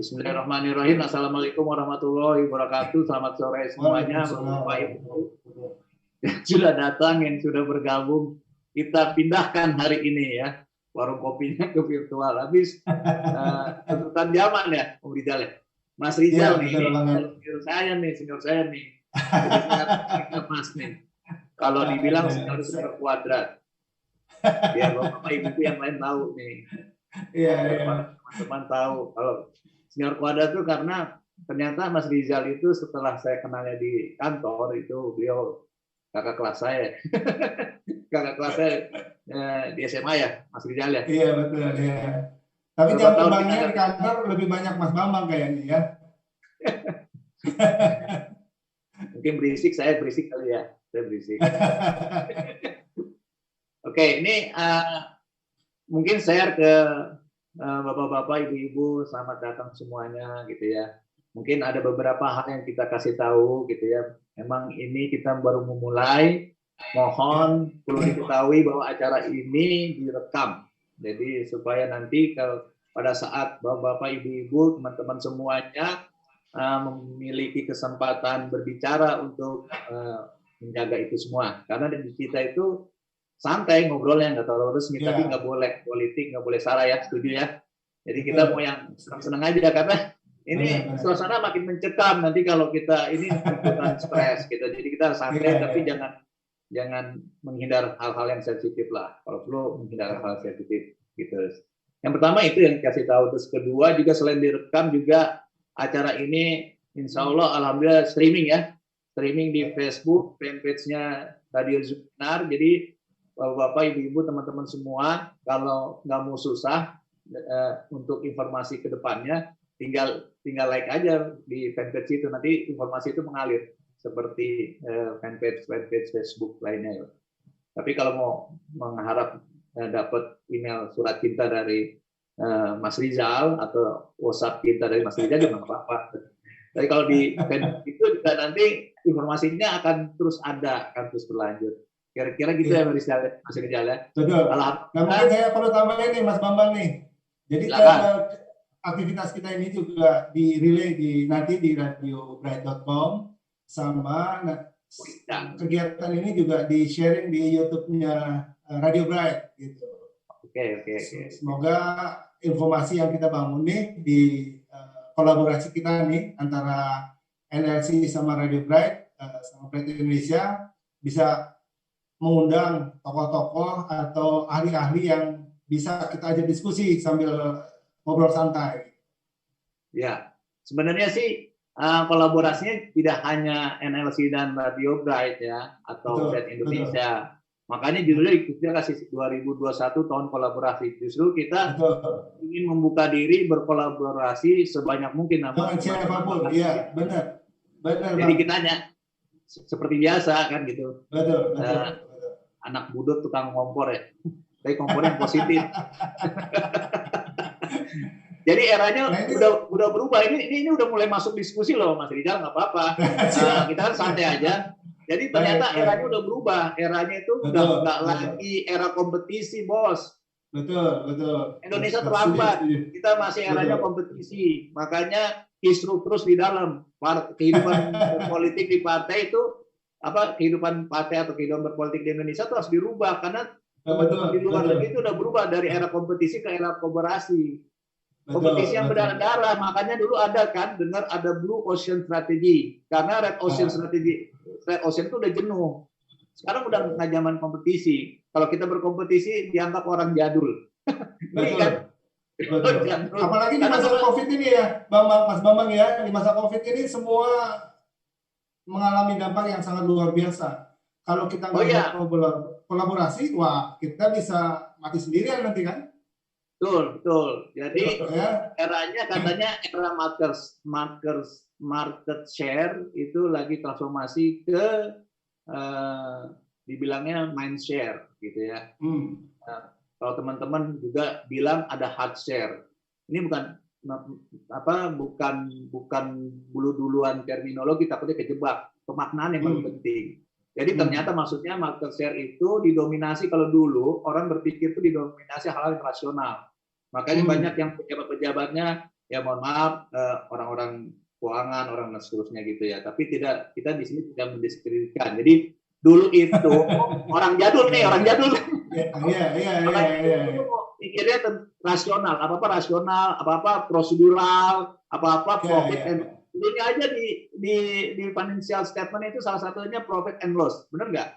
Bismillahirrahmanirrahim. Assalamualaikum warahmatullahi wabarakatuh. Selamat sore semuanya, Bapak Ibu yang sudah datang, yang sudah bergabung. Kita pindahkan hari ini ya, warung kopinya ke virtual. Habis tuntutan zaman ya, Om Rizal ya. Mas Rizal nih, senior saya nih. Jadi saya Mas nih. Kalau dibilang senior kuadrat. Biar Bapak Ibu yang lain tahu nih. Teman-teman tahu kalau senior kuadrat itu karena ternyata Mas Rizal itu setelah saya kenalnya di kantor itu beliau kakak kelas saya. Kakak kelas saya di SMA ya, Mas Rizal ya. Iya betul ya. Tapi jam terbangnya di kantor lebih banyak Mas Bambang kayaknya ya. Mungkin berisik, saya berisik kali ya. Saya berisik. Oke, ini mungkin share ke bapak-bapak, ibu-ibu, selamat datang semuanya gitu ya. Mungkin ada beberapa hal yang kita kasih tahu gitu ya. Memang ini kita baru memulai, mohon perlu diketahui bahwa acara ini direkam. Jadi supaya nanti kalau pada saat bapak-bapak, ibu-ibu, teman-teman semuanya memiliki kesempatan berbicara untuk menjaga itu semua. Karena di kita itu santai ngobrolnya, nggak terlalu resmi, tapi nggak boleh politik, nggak boleh sara ya, setuju ya. Jadi kita mau yang senang-senang aja karena ini suasana makin mencekam nanti kalau kita ini ikutan stres gitu. Jadi kita santai tapi jangan menghindar hal-hal yang sensitif lah. Kalau perlu menghindar hal sensitif gitu. Yang pertama itu yang kasih tahu. Terus kedua juga selain direkam juga acara ini insya Allah alhamdulillah streaming ya. Streaming di Facebook, fanpage-nya Radio Zunar. Jadi Bapak, Ibu-ibu, teman-teman semua, kalau nggak mau susah untuk informasi ke depannya, tinggal like aja di fanpage itu, nanti informasi itu mengalir seperti fanpage Facebook lainnya. Tapi kalau mau mengharap dapat email surat cinta dari Mas Rizal atau WhatsApp cinta dari Mas Rizal juga nggak apa-apa. Tapi kalau di fanpage itu juga nanti informasinya akan terus ada, akan terus berlanjut. Kira-kira gitu ya Mas Rizal ya. Betul. Nah mungkin saya perlu tambahin nih Mas Bambang nih. Jadi aktivitas kita ini juga di-relay nanti di radiobright.com sama kegiatan ini juga di-sharing di YouTube-nya Radio Bright gitu. Oke. Semoga informasi yang kita bangun nih di kolaborasi kita nih antara NLC sama Radio Bright sama Bright Indonesia bisa mengundang tokoh-tokoh atau ahli-ahli yang bisa kita ajak diskusi sambil ngobrol santai. Ya, sebenarnya sih kolaborasinya tidak hanya NLC dan Radio Bright ya atau Bright Indonesia. Makanya judulnya kita kasih 2021 tahun kolaborasi. Justru kita ingin membuka diri berkolaborasi sebanyak mungkin sama siapapun. Iya, benar. Jadi kita hanya seperti biasa kan gitu. Betul. Anak budut tukang kompor ya, tapi kompor yang positif. Jadi eranya udah berubah. Ini udah mulai masuk diskusi loh Mas Rizal, nggak apa-apa. Kita kan santai aja. Jadi ternyata eranya udah berubah. Eranya itu udah nggak lagi era kompetisi, bos. Betul. Indonesia terlambat. Kita masih eranya kompetisi. Makanya kisruh terus di dalam kehidupan politik di partai itu. Kehidupan partai atau kehidupan berpolitik di Indonesia itu harus dirubah karena teman-teman di luar negeri itu udah berubah dari era kompetisi ke era kolaborasi. Kompetisi yang berdarah-darah, makanya dulu ada kan dengar ada Blue Ocean Strategy karena Red Ocean Strategy, Red Ocean itu udah jenuh. Sekarang udah nggak zaman kompetisi. Kalau kita berkompetisi dianggap orang jadul. Betul. Apalagi di masa COVID ini ya, Mas Bambang ya, di masa COVID ini semua mengalami dampak yang sangat luar biasa. Kalau kita nggak kolaborasi, wah kita bisa mati sendirian nanti kan? Betul. Jadi eranya katanya era market share itu lagi transformasi ke dibilangnya mind share gitu ya. Kalau teman-teman juga bilang ada hard share. Ini bukan bulu-duluan terminologi, takutnya kejebak. Pemaknaan yang paling penting. Jadi ternyata maksudnya market share itu didominasi, kalau dulu orang berpikir itu didominasi hal-hal yang rasional. Makanya banyak yang pejabat-pejabatnya ya mohon maaf orang-orang keuangan, orang dan seterusnya gitu ya. Tapi tidak, kita di sini tidak mendiskreditkan. Jadi dulu itu orang jadul nih, orang jadul. Iya. Pikirnya rasional, apa-apa rasional, apa-apa prosedural, apa-apa profit and dulunya aja di financial statement itu salah satunya profit and loss, benar nggak?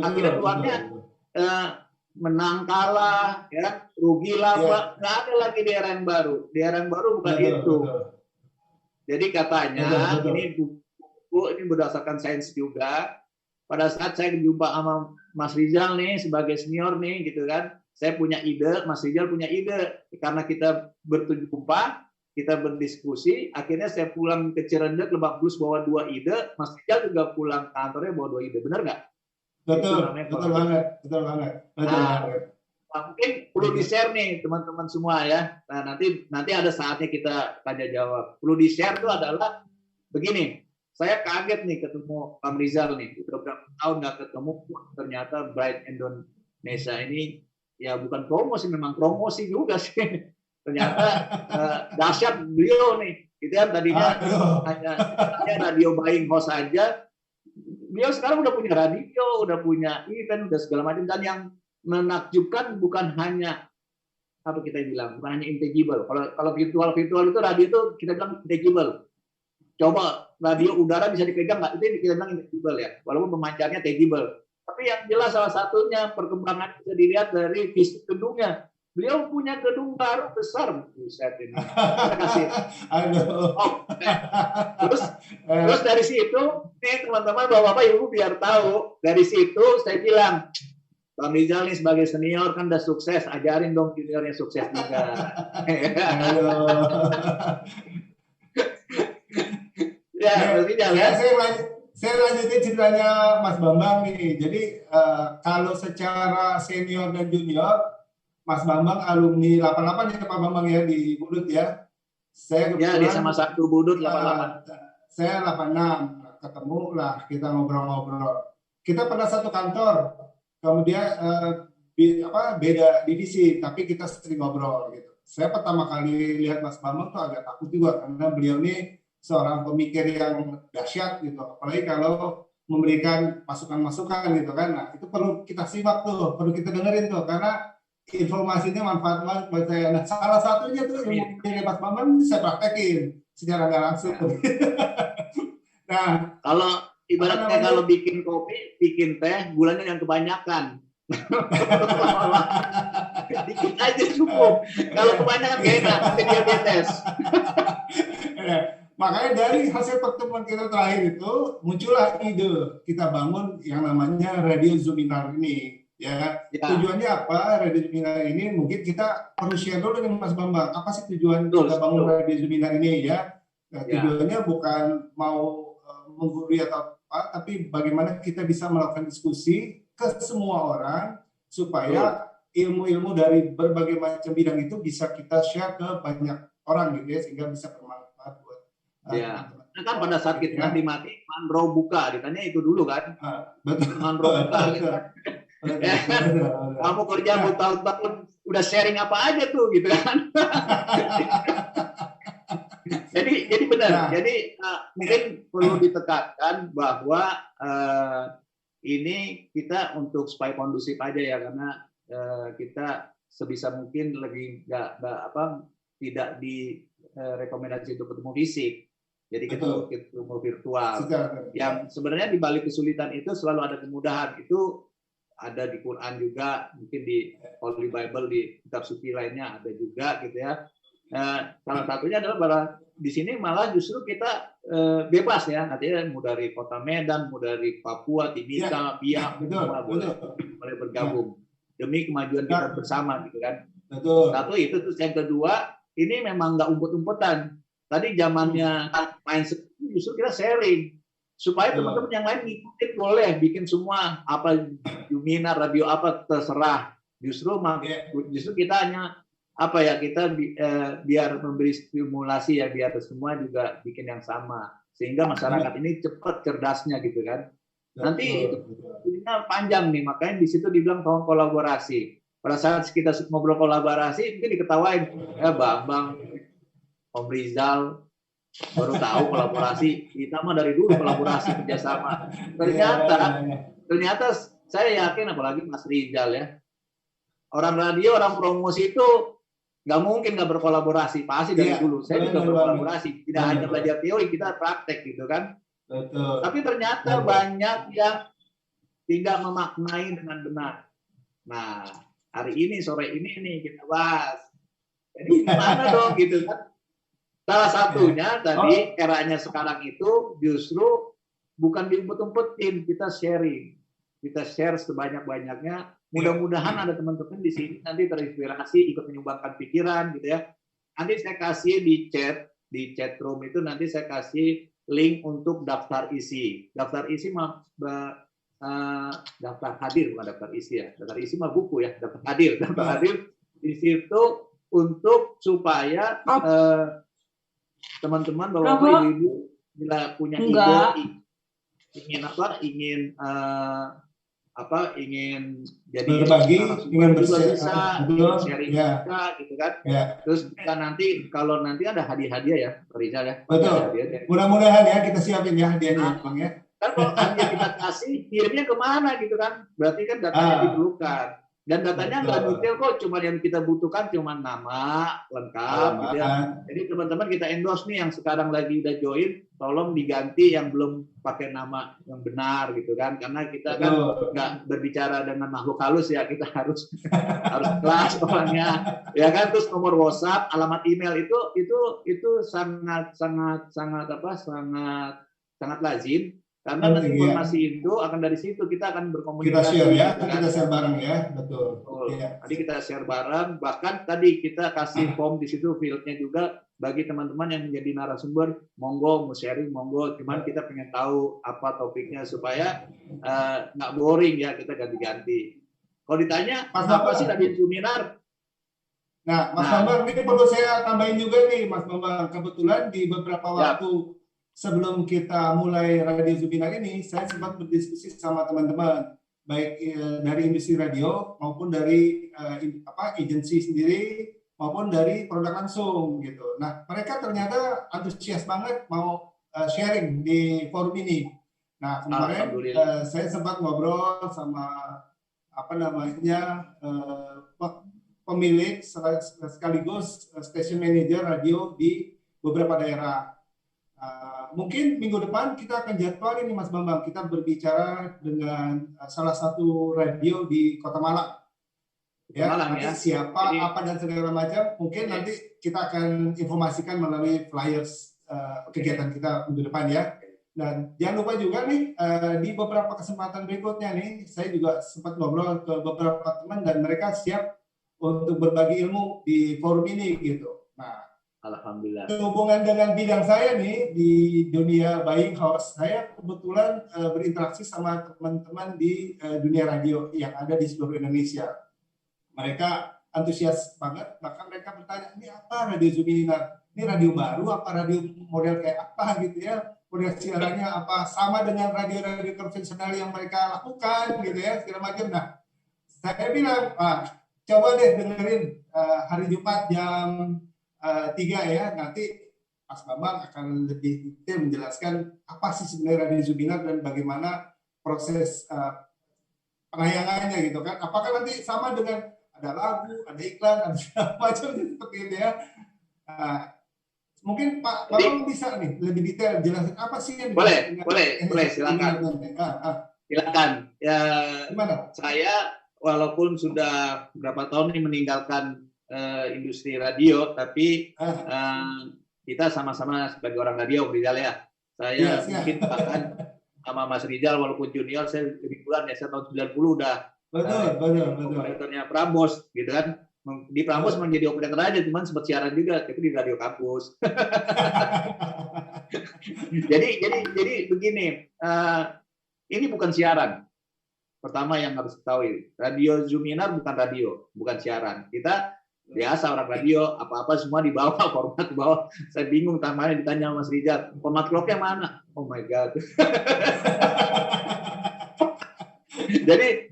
Akhirnya keluarnya menang kalah, ya rugi laba, nggak ada lagi di era yang baru. Di era yang baru bukan itu. Jadi katanya ini buku ini berdasarkan sains juga. Pada saat saya jumpa sama Mas Rizal nih sebagai senior nih gitu kan, saya punya ide, Mas Rizal punya ide, karena kita berjumpa, kita berdiskusi, akhirnya saya pulang ke Cirendet, Lebak Bulus bawa 2 ide, Mas Rizal juga pulang kantornya bawa 2 ide, benar nggak? Betul banget. Nah, mungkin perlu di-share nih teman-teman semua ya. Nah, nanti ada saatnya kita tanya jawab. Perlu di-share itu adalah begini. Saya kaget nih ketemu Pak Rizal nih. Udah berapa tahun nggak ketemu, ternyata Bright Indonesia ini ya bukan promosi, memang promosi juga sih. Ternyata dahsyat beliau nih. Gitu kan tadinya hanya radio buying host aja. Beliau sekarang udah punya radio, udah punya event, udah segala macam. Dan yang menakjubkan bukan hanya apa kita bilang, bukan hanya intangible. Kalau virtual itu radio itu kita bilang intangible. Coba radio udara bisa dipegang nggak? Itu kita bilang intangible ya, walaupun pemancarnya tangible. Tapi yang jelas salah satunya perkembangan bisa dilihat dari fisik gedungnya. Beliau punya gedung baru besar, buset ini. Terima kasih. Terus dari situ, nih teman-teman, bapak-bapak, ibu biar tahu, dari situ saya bilang, Bang Rizal nih sebagai senior kan udah sukses, ajarin dong juniornya sukses juga. Saya lanjutin ceritanya Mas Bambang nih. Jadi kalau secara senior dan junior, Mas Bambang alumni 88 ya Pak Bambang ya di Budut ya. Saya kebetulan, ya di sama satu Budut 88. Saya 86, ketemu lah kita ngobrol-ngobrol. Kita pernah satu kantor, kemudian beda divisi, tapi kita sering ngobrol gitu. Saya pertama kali lihat Mas Bambang tuh agak takut juga karena beliau ini seorang pemikir yang dahsyat gitu, apalagi kalau memberikan masukan-masukan gitu kan. Nah itu perlu kita simak tuh, perlu kita dengerin tuh, karena informasinya manfaat banget buat saya. Nah salah satunya tuh ilmu dari Mas Bambang saya praktekin secara nggak langsung. Nah kalau ibaratnya kalau bikin kopi, bikin teh, gulanya yang kebanyakan. Dikit aja cukup. Kalau kebanyakan gak enak, nanti diabetes. Makanya dari hasil pertemuan kita terakhir itu muncullah ide kita bangun yang namanya Radio Zuminar ini. Ya. Tujuannya apa? Radio Zuminar ini mungkin kita perlu share dulu dengan Mas Bambang. Apa sih tujuan kita bangun Radio Zuminar ini ya? Nah, tujuannya bukan mau menggurui atau apa, tapi bagaimana kita bisa melakukan diskusi ke semua orang supaya ilmu-ilmu dari berbagai macam bidang itu bisa kita share ke banyak orang gitu ya, sehingga bisa bermanfaat buat Nah, kan pada saat kita nanti mati, Manro buka, ditanya itu dulu kan. Betul. Manro buka gitu kan. Kamu kerja bertahun-tahun udah sharing apa aja tuh gitu kan. jadi benar. Jadi mungkin perlu ditekankan bahwa ini kita untuk supaya kondusif aja ya, karena kita sebisa mungkin lebih tidak direkomendasi untuk ketemu fisik. Jadi kita ketemu virtual. Yang sebenarnya di balik kesulitan itu selalu ada kemudahan. Itu ada di Quran juga, mungkin di Holy Bible, di kitab suci lainnya ada juga gitu ya. Salah satunya adalah bahwa di sini malah justru kita bebas ya, artinya mau dari kota Medan, mau dari Papua, Timika, Biak, semua boleh bergabung demi kemajuan kita bersama gitu kan. Satu itu, terus yang kedua ini memang nggak umpet-umpetan. Tadi zamannya main justru kita sharing supaya teman-teman yang lain ngikutin, boleh bikin semua apa Zuminar, radio apa terserah. Justru kita hanya apa ya, kita biar memberi stimulasi ya, biar semua juga bikin yang sama sehingga masyarakat ini cepat cerdasnya gitu kan. Nanti itu panjang nih, makanya di situ dibilang tahun kolaborasi. Pada saat kita ngobrol kolaborasi mungkin diketawain ya Bang Om Rizal baru tahu kolaborasi. Kita mah dari dulu kolaborasi kerjasama. Ternyata saya yakin, apalagi Mas Rizal ya, orang radio, orang promosi itu nggak mungkin nggak berkolaborasi, pasti dari dulu. Saya juga berkolaborasi, tidak hanya belajar teori, kita praktek gitu kan. Betul. Tapi ternyata banyak yang tidak memaknai dengan benar. Nah, hari ini, sore ini nih kita bahas. Jadi gimana dong gitu kan. Salah satunya tadi eranya sekarang itu justru bukan diumpet-umpetin, kita sharing. Kita share sebanyak-banyaknya. Mudah-mudahan ada teman-teman di sini nanti terinspirasi, ikut menyumbangkan pikiran gitu ya. Nanti saya kasih di chat room itu nanti saya kasih link untuk daftar isi. Daftar isi daftar hadir, bukan daftar isi ya. Daftar isi mah buku ya. Daftar hadir di situ untuk supaya teman-teman, bapak-bapak, ibu-ibu bila punya ide, ingin jadi berbagi, ingin bisa sharing juga gitu kan. Terus kita nanti kalau nanti ada hadiah-hadiah ya, Rizal ya. Betul. Mudah-mudahan ya kita siapin ya hadiahnya, Bang ya. Kan kalau hadiah kita kasih, kirimnya kemana gitu kan? Berarti kan datanya diperlukan. Dan datanya nggak detail kok, cuma yang kita butuhkan cuma nama lengkap gitu ya. Jadi teman-teman kita endorse nih yang sekarang lagi udah join, tolong diganti yang belum pakai nama yang benar gitu kan, karena kita kan nggak berbicara dengan makhluk halus ya, kita harus kelas orangnya ya kan. Terus nomor WhatsApp, alamat email itu sangat lazim. Karena nanti informasi itu akan dari situ kita akan berkomunikasi. Kita share ya, kita share bareng ya, betul. Tadi kita share bareng, bahkan tadi kita kasih form di situ, fieldnya juga bagi teman-teman yang menjadi narasumber, monggo mau sharing, monggo. Cuman kita pengen tahu apa topiknya supaya nggak boring ya, kita ganti-ganti. Kalau ditanya apa sih tadi seminar? Nah, Mas Bambang, ini perlu saya tambahin juga nih, Mas Bambang. Kebetulan di beberapa waktu sebelum kita mulai Radio Zuminar ini, saya sempat berdiskusi sama teman-teman, baik dari industri radio maupun dari agensi sendiri maupun dari produk langsung gitu. Nah, mereka ternyata antusias banget mau sharing di forum ini. Nah, kemarin saya sempat ngobrol sama pemilik sekaligus station manager radio di beberapa daerah. Mungkin minggu depan kita akan jadwal ini Mas Bambang, kita berbicara dengan salah satu radio di Kota Malang. Nanti siapa, apa dan segala macam, mungkin nanti kita akan informasikan melalui flyers kegiatan kita minggu depan ya. Dan jangan lupa juga nih di beberapa kesempatan berikutnya nih, saya juga sempat ngobrol ke beberapa teman dan mereka siap untuk berbagi ilmu di forum ini gitu. Nah, alhamdulillah. Sehubungan dengan bidang saya nih di dunia buying house, saya kebetulan berinteraksi sama teman-teman di dunia radio yang ada di seluruh Indonesia. Mereka antusias banget, bahkan mereka bertanya, ini apa Radio Zuminar? Ini radio baru, apa radio model kayak apa gitu ya? Model siarannya apa? Sama dengan radio-radio konvensional yang mereka lakukan gitu ya, segala macam. Nah, saya bilang, coba deh dengerin hari Jumat jam 3 ya, nanti Mas Bambang akan lebih detail menjelaskan apa sih sebenarnya Radio Zuminar dan bagaimana proses penayangannya gitu kan. Apakah nanti sama dengan ada lagu, ada iklan, ada segala macam seperti itu ya. Mungkin Pak Bambang bisa nih lebih detail jelasin apa sih yang boleh silakan. Silakan. Ya, gimana? Saya walaupun sudah berapa tahun ini meninggalkan industri radio, tapi kita sama-sama sebagai orang radio, Rizal ya. Saya mungkin bahkan sama Mas Rizal, walaupun junior, saya lebih bulan ya, saya tahun 90 udah operatornya Prambos, gitu kan. Di Prambos menjadi operator aja, cuman sempat siaran juga, tapi di radio kampus. jadi begini, ini bukan siaran. Pertama yang harus ketahui, Radio Zuminar bukan radio, bukan siaran. Kita biasa orang radio, apa-apa semua di bawah, format di bawah. Saya bingung tamanya ditanya Mas Rizal, format clock-nya mana? Oh my God.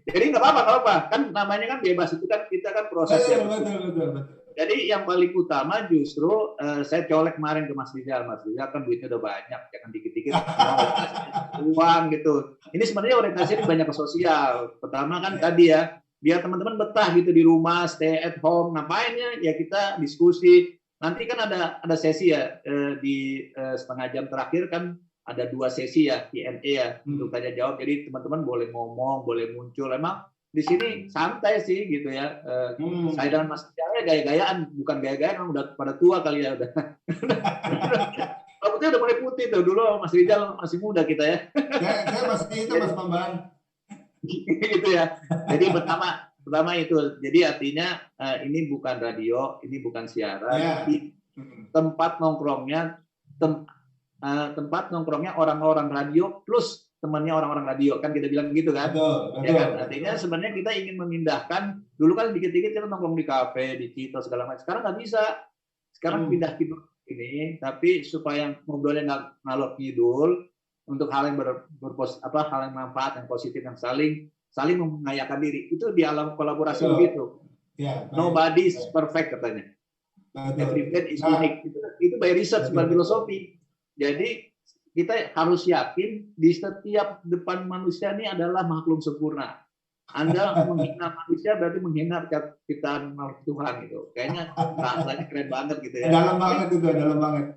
jadi nggak apa-apa, kan namanya kan bebas, itu kan kita kan proses betul. Jadi yang paling utama justru saya colek kemarin ke Mas Rizal. Mas Rizal kan duitnya udah banyak, jangan dikit-dikit uang gitu. Ini sebenarnya orientasinya banyak ke sosial. Pertama kan tadi ya, biar teman-teman betah gitu di rumah, stay at home. Ngapainnya? Ya kita diskusi. Nanti kan ada sesi ya di setengah jam terakhir kan ada 2 sesi ya Q&A ya untuk tanya jawab. Jadi teman-teman boleh ngomong, boleh muncul. Emang di sini santai sih gitu ya. Saya dan Mas Rizal gaya-gayaan, bukan gaya-gayaan, udah pada tua kali ya udah. Rambutnya udah mulai putih tuh. Dulu Mas Rizal masih muda kita ya. Saya masih itu Mas Bambang. Gitu ya. Jadi pertama itu. Jadi artinya ini bukan radio, ini bukan siaran. Tempat nongkrongnya orang-orang radio plus temannya orang-orang radio, kan kita bilang gitu kan. Betul. Ya kan? Artinya sebenarnya kita ingin memindahkan, dulu kan dikit-dikit kita nongkrong di kafe, di Cito segala macam. Sekarang nggak bisa. Sekarang pindah gitu ini, tapi supaya ngobrolnya nggak ngalor ngidul, untuk hal yang hal yang manfaat, yang positif, yang saling mengayakan diri. Itu di alam kolaborasi begitu. Nobody is perfect katanya. Everybody is unique. Itu by research, by filosofi. Jadi kita harus yakin di setiap depan manusia ini adalah makhluk sempurna. Anda menghina manusia berarti menghina ciptaan Tuhan gitu. Kayaknya bahasanya keren banget gitu ya. Dalam banget.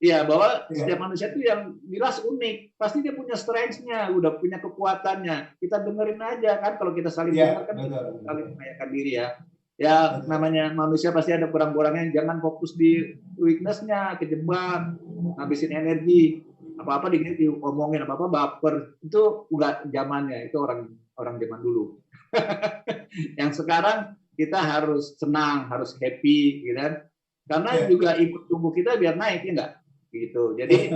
Iya, bahwa setiap manusia itu yang jelas unik. Pasti dia punya strength-nya, udah punya kekuatannya. Kita dengerin aja kan, kalau kita saling dengarkan, kita saling mengayakan diri ya. Ya, namanya manusia pasti ada kurang-kurangnya. Jangan fokus di weakness-nya, kejebak, ngabisin energi. Apa-apa diomongin, apa-apa baper. Itu enggak zamannya, itu orang zaman dulu. Yang sekarang kita harus senang, harus happy, gitu kan? Karena juga imun tubuh kita biar naik, ya enggak? Gitu. Jadi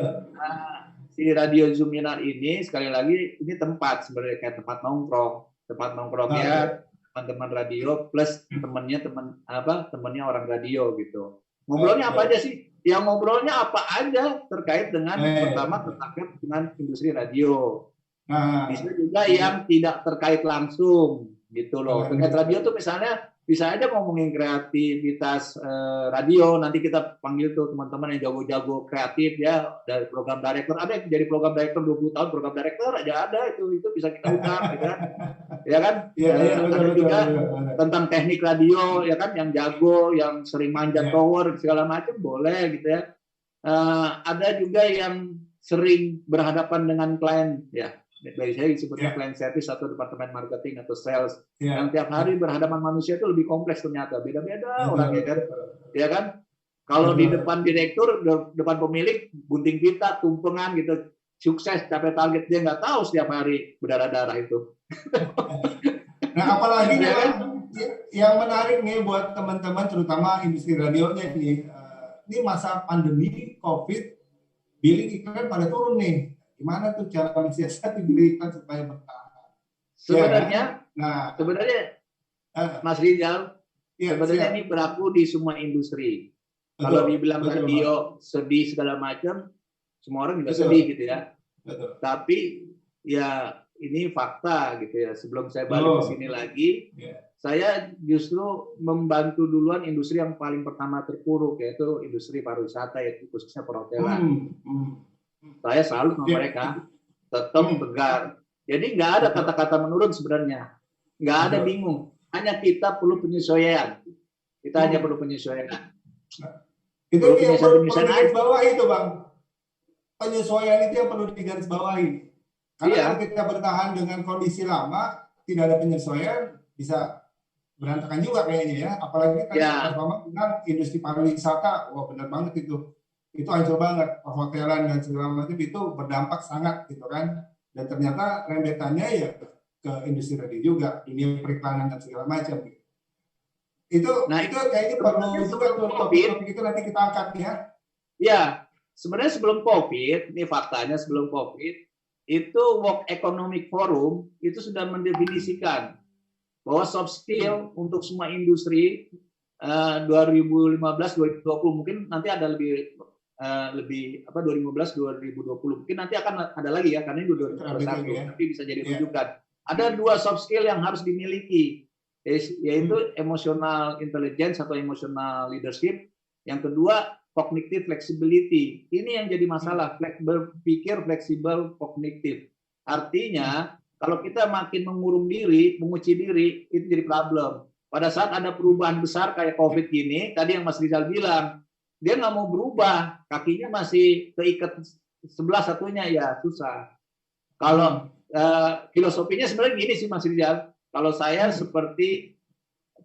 si Radio Zoominar ini sekali lagi ini tempat sebenarnya kayak tempat nongkrongnya teman-teman radio plus temennya orang radio gitu. Ngobrolnya apa aja sih? Yang ngobrolnya apa aja terkait dengan pertama terkait dengan industri radio. Bisa juga yang tidak terkait langsung gitu loh. Terkait radio tuh misalnya bisa aja ngomongin kreativitas radio. Nanti kita panggil tuh teman-teman yang jago-jago kreatif ya dari program director. Ada yang jadi program director 20 tahun program director aja ada itu bisa kita undang gitu kan. Ya kan? Ada juga tentang teknik radio ya kan yang jago, yang sering manjat tower segala macam boleh gitu ya. Ada juga yang sering berhadapan dengan klien ya. Dari saya disebutnya client service atau departemen marketing atau sales yang tiap hari berhadapan manusia itu lebih kompleks ternyata beda-beda orangnya kan ya kan kalau di depan direktur depan pemilik gunting pita tumpengan gitu sukses capai target dia nggak tahu setiap hari berdarah-darah itu. Nah apalagi ya kan? Yang menarik nih buat teman-teman terutama industri radionya ini masa pandemi COVID billing iklan pada turun nih. Gimana tuh cara mensiasati diri iklan supaya bertahan? Sebenarnya, Mas Rizal, sebenarnya ini berlaku di semua industri. Kalau dibilang radio sedih segala macam, semua orang juga sedih gitu ya. Tapi ya ini fakta gitu ya. Sebelum saya balik ke sini lagi, saya justru membantu duluan industri yang paling pertama terpuruk yaitu industri pariwisata yaitu khususnya perhotelan. Saya selalu sama mereka tetap tegar. Jadi nggak ada kata-kata menurun sebenarnya, nggak ada bingung. Hanya kita perlu penyesuaian. Kita hanya perlu penyesuaian. Itu yang perlu digarisbawahi itu bang. Penyesuaian itu yang perlu digarisbawahi. Karena kalau kita bertahan dengan kondisi lama, tidak ada penyesuaian, bisa berantakan juga kayaknya ya. Apalagi kan Mas Bambang bilang industri pariwisata, wah benar banget itu hancur banget, perhotelan dan segala macam itu berdampak sangat gitu kan, dan ternyata rembetannya ya ke industri radio juga, dunia periklanan dan segala macam gitu. Itu kayaknya perlu juga topik itu nanti kita angkat ya. Ya, sebenarnya sebelum COVID, ini faktanya sebelum COVID itu World Economic Forum itu sudah mendefinisikan bahwa soft skill untuk semua industri 2015-2020 mungkin nanti ada lebih 2015-2020 mungkin nanti akan ada lagi ya karena ini 2021 tapi bisa jadi rujukan. Ada 2 soft skill yang harus dimiliki yaitu emotional intelligence atau emotional leadership. Yang kedua, cognitive flexibility. Ini yang jadi masalah, berpikir fleksibel kognitif. Artinya, kalau kita makin mengurung diri, mengunci diri, itu jadi problem. Pada saat ada perubahan besar kayak COVID gini, tadi yang Mas Rizal bilang, dia nggak mau berubah, kakinya masih keikat sebelah satunya, ya susah. Kalau filosofinya sebenarnya gini sih Mas Rizal, kalau saya seperti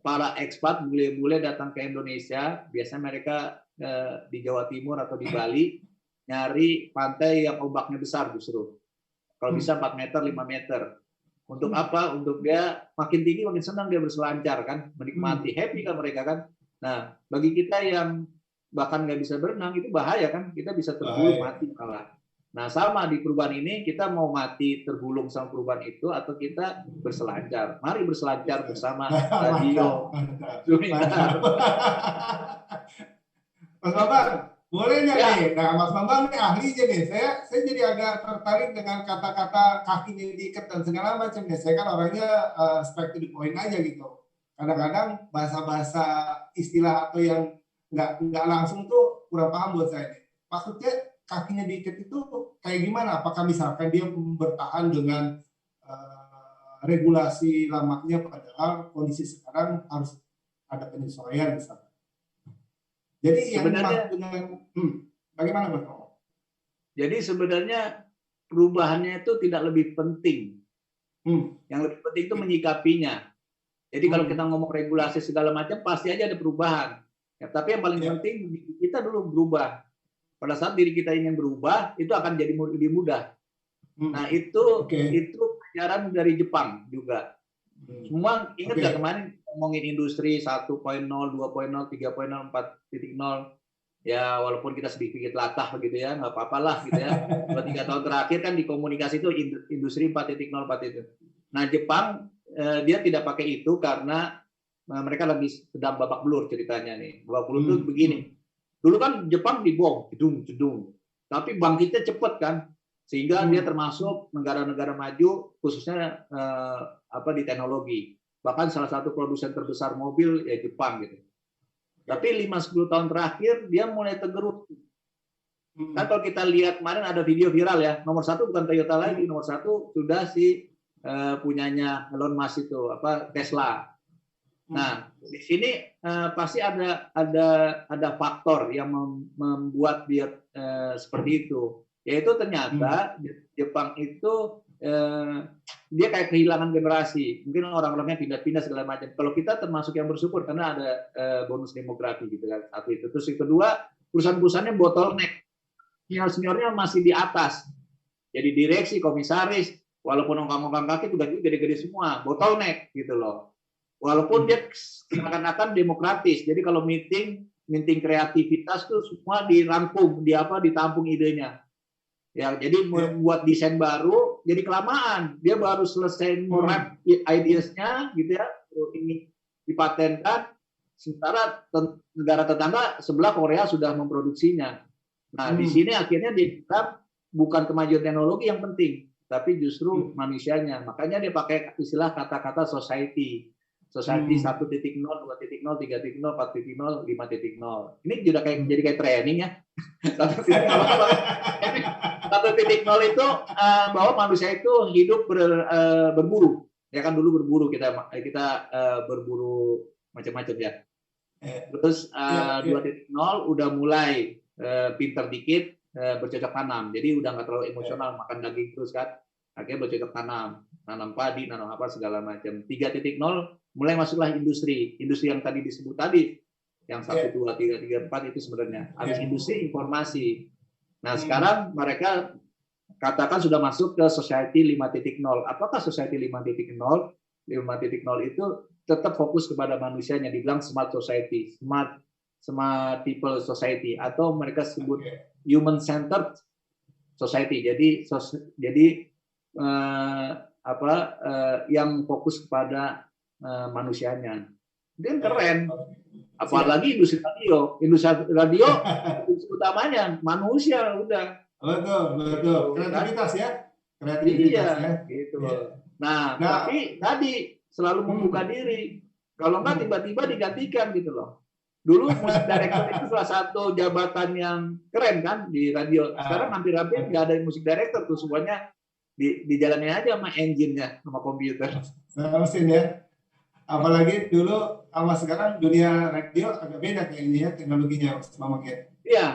para ekspat bule-bule datang ke Indonesia, biasanya mereka di Jawa Timur atau di Bali nyari pantai yang ombaknya besar justru. Kalau bisa 4 meter, 5 meter. Untuk apa? Untuk dia makin tinggi makin senang dia berselancar kan, menikmati, happy kan mereka kan. Nah, bagi kita yang bahkan nggak bisa berenang itu bahaya kan, kita bisa tergulung mati malah. Nah, sama di perubahan ini kita mau mati tergulung sama perubahan itu atau kita berselancar. Mari berselancar bersama radio. Mas Bambang, boleh nggak nih? Nah, Mas Bambang nih ahlinya nih. Saya jadi agak tertarik dengan kata-kata kakinya diikat dan segala macam nih. Saya kan orangnya straight to the point aja gitu. Kadang-kadang bahasa-bahasa istilah atau yang nggak langsung tuh kurang paham buat saya nih. Maksudnya kakinya diikat itu kayak gimana? Apakah misalkan dia bertahan dengan regulasi lamanya padahal kondisi sekarang harus ada penyesuaian misalnya. Jadi sebenarnya dengan bagaimana Mas? Jadi sebenarnya perubahannya itu tidak lebih penting. Yang lebih penting itu menyikapinya. Jadi kalau kita ngomong regulasi segala macam pasti aja ada perubahan. Ya, tapi yang paling penting kita dulu berubah. Pada saat diri kita ingin berubah, itu akan jadi lebih mudah. Nah, itu pelajaran dari Jepang juga. Semua ingat nggak kemarin ngomongin industri 1.0, 2.0, 3.0, 4.0. Ya, walaupun kita sedikit latah begitu ya, nggak apa-apalah gitu ya. 2-3 tahun terakhir kan di komunikasi itu industri 4.0, 4.0. Nah, Jepang dia tidak pakai itu karena mereka lagi sedang babak belur ceritanya nih. Babak belur itu begini. Dulu kan Jepang dibom, jedung. Tapi bangkitnya cepat kan, sehingga dia termasuk negara-negara maju khususnya di teknologi. Bahkan salah satu produsen terbesar mobil ya Jepang gitu. Tapi 5-10 tahun terakhir dia mulai tergerus. Kan kalau kita lihat kemarin ada video viral ya, nomor 1 bukan Toyota lagi, nomor 1 sudah punyanya Elon Musk itu Tesla. Nah, di sini pasti ada faktor yang membuat dia seperti itu. Yaitu ternyata Jepang itu dia kayak kehilangan generasi. Mungkin orang-orangnya pindah-pindah segala macam. Kalau kita termasuk yang bersyukur karena ada bonus demografi gitu kan. Satu itu. Terus yang kedua, perusahaan-perusahaannya bottleneck. Senior-seniornya masih di atas. Jadi direksi, komisaris, walaupun ongkang-ongkang kaki udah gede-gede semua, bottleneck gitu loh. Walaupun dia seakan-akan demokratis. Jadi kalau meeting kreativitas tuh semua dirangkum, ditampung idenya. Ya, jadi membuat desain baru jadi kelamaan. Dia baru selesai merap ideasnya gitu ya, ini dipatenkan. Sementara negara tetangga sebelah Korea sudah memproduksinya. Nah, di sini akhirnya dianggap bukan kemajuan teknologi yang penting, tapi justru manusianya. Makanya dia pakai istilah kata-kata society. Society 1.0, 2.0, 3.0, 4.0, 5.0. Ini juga jadi kayak training ya. 1.0 itu bahwa manusia itu hidup berburu. Ya kan dulu berburu kita berburu macam-macam ya. Terus 2.0 udah mulai pinter dikit bercocok tanam. Jadi udah nggak terlalu emosional makan daging terus kan. Akhirnya bercocok tanam padi, nanam apa segala macam. 3.0 mulai masuklah industri yang tadi disebut tadi, yang 1, 2, 3, 4 itu sebenarnya. Habis industri informasi. Nah sekarang mereka katakan sudah masuk ke society 5.0. Apakah society 5.0? 5.0 itu tetap fokus kepada manusianya, dibilang smart society, smart people society, atau mereka sebut human centered society. Jadi yang fokus kepada manusianya. Dia keren. Apalagi industri radio. Industri utamanya manusia udah. Betul. Kreativitas ya. Kreativitas iya, gitu. Nah, tapi tadi selalu membuka diri. Kalau nggak tiba-tiba digantikan gitu loh. Dulu musik director itu salah satu jabatan yang keren kan di radio. Sekarang hampir-hampir nggak ada musik director tuh, semuanya dijalani aja sama engine-nya, sama komputer. Mesin ya. Apalagi dulu sama sekarang dunia radio agak beda kayaknya ya teknologinya, Mas Mamang ya. Iya,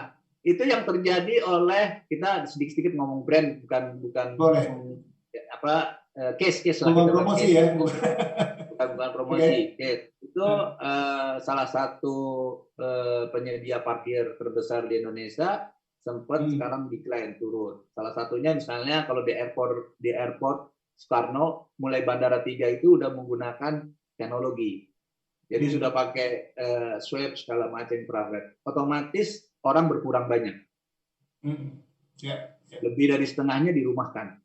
itu yang terjadi oleh kita sedikit-sedikit ngomong brand, bukan Boleh. apa case lah. Ngomong promosi ya. Bukan promosi. Okay. Itu salah satu penyedia parkir terbesar di Indonesia sempat sekarang decline turun. Salah satunya misalnya kalau di airport Soekarno mulai Bandara 3 itu udah menggunakan teknologi. Jadi sudah pakai swab segala macam infrared. Otomatis orang berkurang banyak. Lebih dari setengahnya dirumahkan.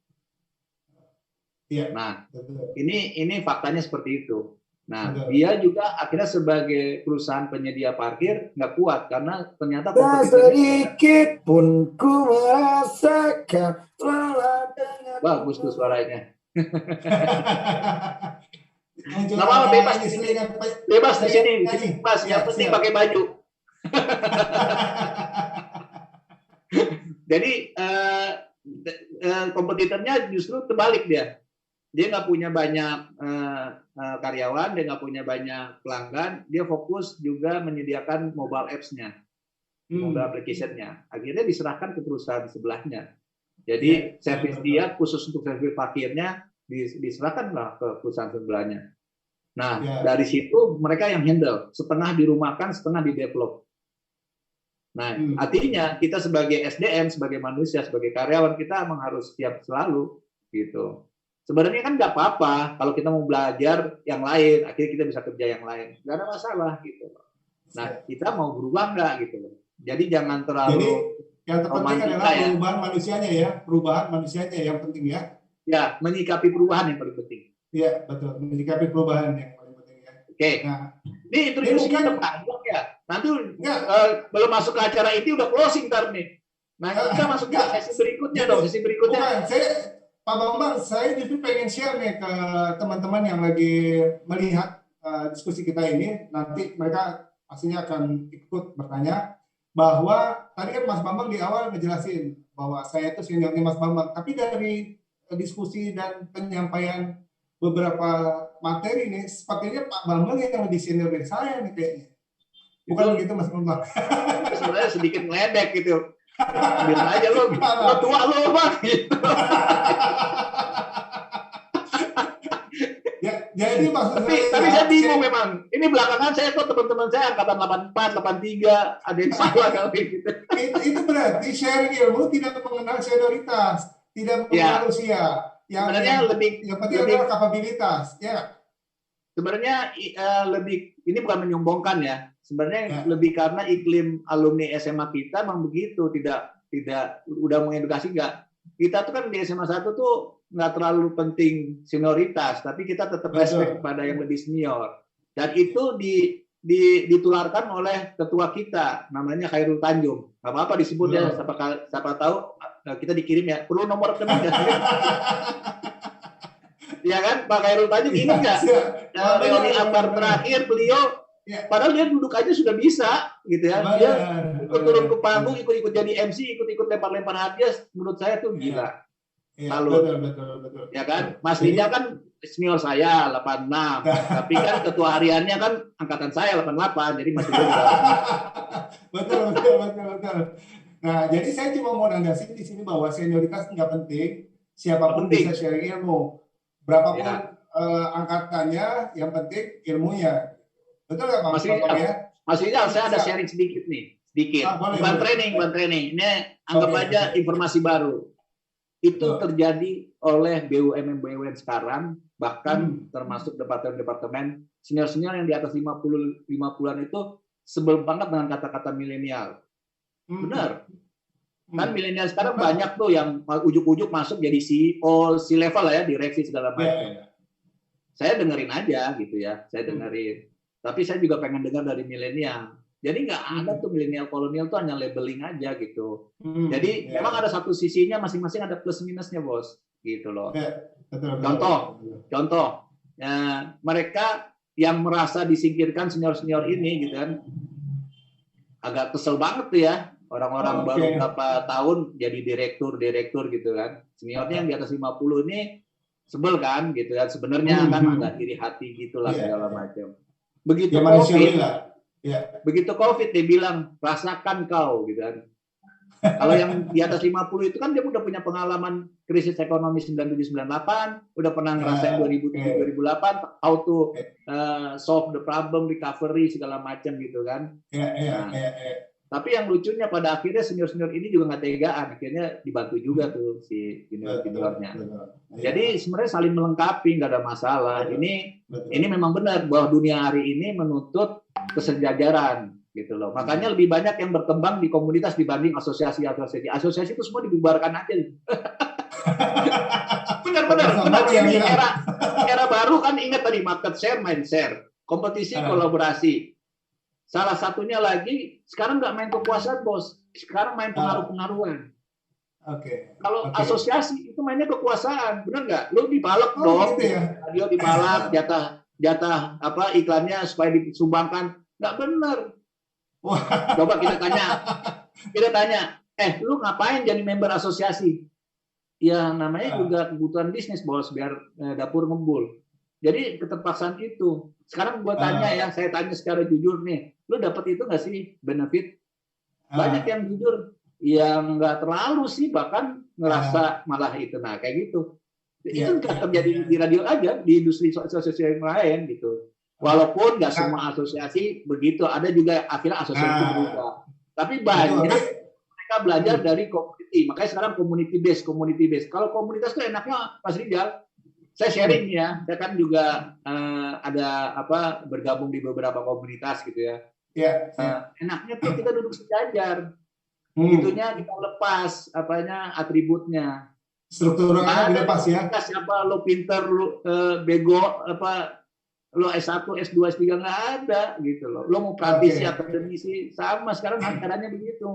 Nah, ini faktanya seperti itu. Nah, dia juga akhirnya sebagai perusahaan penyedia parkir nggak kuat karena ternyata sedikit pun ku merasakan. Bagus tuh suaranya. Nggak apa-apa, bebas di sini, bebas. Yang penting pakai baju. Jadi kompetitornya justru terbalik dia. Dia nggak punya banyak karyawan, dia nggak punya banyak pelanggan, dia fokus juga menyediakan mobile apps-nya, mobile application-nya. Akhirnya diserahkan ke perusahaan sebelahnya. Jadi servis dia khusus untuk servis parkirnya diserahkanlah ke perusahaan sebelahnya. Nah, dari situ mereka yang handle, setengah dirumahkan, setengah di-develop. Nah, artinya kita sebagai SDM, sebagai manusia, sebagai karyawan, kita memang harus siap selalu, gitu. Sebenarnya kan nggak apa-apa kalau kita mau belajar yang lain, akhirnya kita bisa kerja yang lain, nggak ada masalah gitu. Nah, kita mau berubah nggak gitu. Jadi jangan terlalu yang terpenting adalah perubahan manusianya ya, perubahan manusianya yang penting ya. Ya, menyikapi perubahan yang paling penting. Iya, betul, menyikapi perubahan yang paling penting ya. Oke. Nah, ini introduksinya udah panjang ya. Nanti belum masuk ke acara ini udah closing ntar nih. Nah, kita masuk ke sesi berikutnya dong, sesi berikutnya. Bukan, Pak Bambang, saya justru pengen share nih ke teman-teman yang lagi melihat diskusi kita ini. Nanti mereka pastinya akan ikut bertanya bahwa tadi kan Mas Bambang di awal ngejelasin bahwa saya itu seniornya Mas Bambang. Tapi dari diskusi dan penyampaian beberapa materi nih, sepertinya Pak Bambang yang lebih senior dari saya nih kayaknya. Bukan begitu Mas Bambang? Sebenarnya sedikit ngeledek gitu. Bilang aja lo tua lo Bang gitu. Jadi maksud tapi saya bingung memang. Ini belakangan saya kok teman-teman saya angkatan 84, 83, ada yang salah kali gitu. Itu berarti sharing ilmu tidak mengenal senioritas, tidak mengenal usia. Yang penting adalah kapabilitas, ya. Sebenarnya lebih ini bukan menyombongkan ya. Sebenarnya lebih karena iklim alumni SMA kita memang begitu, tidak udah mengedukasi nggak. Kita tuh kan di SMA 1 tuh nggak terlalu penting senioritas, tapi kita tetap respect kepada yang lebih senior. Dan itu ditularkan oleh ketua kita, namanya Khairul Tanjung. Nggak apa-apa disebut ya, siapa tahu kita dikirim ya. Perlu nomor rekening nggak? Ya kan, Pak Khairul Tanjung ingat nggak? Reuni Akbar terakhir beliau, padahal dia duduk aja sudah bisa, gitu ya. Dia ikut turun ke panggung, ikut jadi MC, ikut lempar-lempar hadiah. Menurut saya tuh gila. Betul. Ya kan, Mas Rijal kan senior saya 86, tapi kan ketua hariannya kan angkatan saya 88, jadi Mas Rijal juga. Betul. Nah, jadi saya cuma mau nandasin di sini bahwa senioritas nggak penting, siapapun bisa sharing ilmu, berapapun angkatannya, yang penting ilmunya. Betul nggak Pak? Mas Rijal, saya ada sharing sedikit nih, bukan training. Ini anggap aja informasi baru. Itu terjadi oleh BUMN sekarang, bahkan termasuk departemen senior-senior yang di atas 50-an itu sebel banget dengan kata-kata milenial. Benar. Kan milenial sekarang banyak tuh yang ujuk-ujuk masuk jadi CEO, C-level lah ya, direksi segala macam. Saya dengerin aja gitu ya, Tapi saya juga pengen dengar dari milenial. Jadi nggak ada tuh milenial kolonial tuh hanya labeling aja gitu. Jadi memang ada satu sisinya masing-masing ada plus minusnya bos, gitu loh. Contoh, ya, mereka yang merasa disingkirkan senior-senior ini gitu kan. Agak kesel banget tuh ya. Orang-orang baru berapa tahun jadi direktur gitu kan. Seniornya yang di atas 50 ini sebel kan gitu kan. Sebenarnya kan agak iri hati gitulah segala macam. Begitu ya, COVID, begitu COVID dia bilang rasakan kau gitu kan. Kalau yang di atas 50 itu kan dia udah punya pengalaman krisis ekonomi 97-98, udah pernah ngerasain 2007-2008, how to solve the problem, recovery segala macam gitu kan. Tapi yang lucunya pada akhirnya senior-senior ini juga nggak tegaan, akhirnya dibantu juga tuh si junior-juniornya. Jadi sebenarnya saling melengkapi, nggak ada masalah. Ini memang benar bahwa dunia hari ini menuntut kesejajaran gitu loh. Makanya lebih banyak yang berkembang di komunitas dibanding asosiasi. Asosiasi itu semua dibubarkan aja. Benar. Ini era baru kan, ingat tadi market share, mind share, kompetisi, kolaborasi. Salah satunya lagi sekarang nggak main kekuasaan bos, sekarang main pengaruh-pengaruhan. Kalau asosiasi itu mainnya kekuasaan, benar nggak? Lo dipalak dong, gitu ya? radio dipalak, jatah apa iklannya supaya disumbangkan, nggak benar. Coba kita tanya, lu ngapain jadi member asosiasi? Ya namanya juga kebutuhan bisnis bos, biar dapur ngebul. Jadi keterpaksaan itu. Sekarang gue tanya ya, saya tanya secara jujur nih, lu dapat itu nggak sih benefit? Banyak yang jujur, yang nggak terlalu sih, bahkan ngerasa malah itu. Nah kayak gitu. Itu nggak terjadi di radio aja, di industri asosiasi yang lain gitu. Walaupun nggak semua asosiasi begitu, ada juga akhirnya asosiasi berubah. Tapi banyak mereka belajar dari community. Makanya sekarang community based. Kalau komunitas itu enaknya Mas Rizal, saya sharing ya. Saya kan juga ada bergabung di beberapa komunitas gitu ya. Enaknya tuh kita duduk sejajar. Itunya kita lepas atributnya. Strukturnya dilepas ya. Siapa lo pinter, lo bego lo S1, S2, S3 nggak ada gitu loh. Lo mau praktisi, akademisi sama sekarang caranya begitu.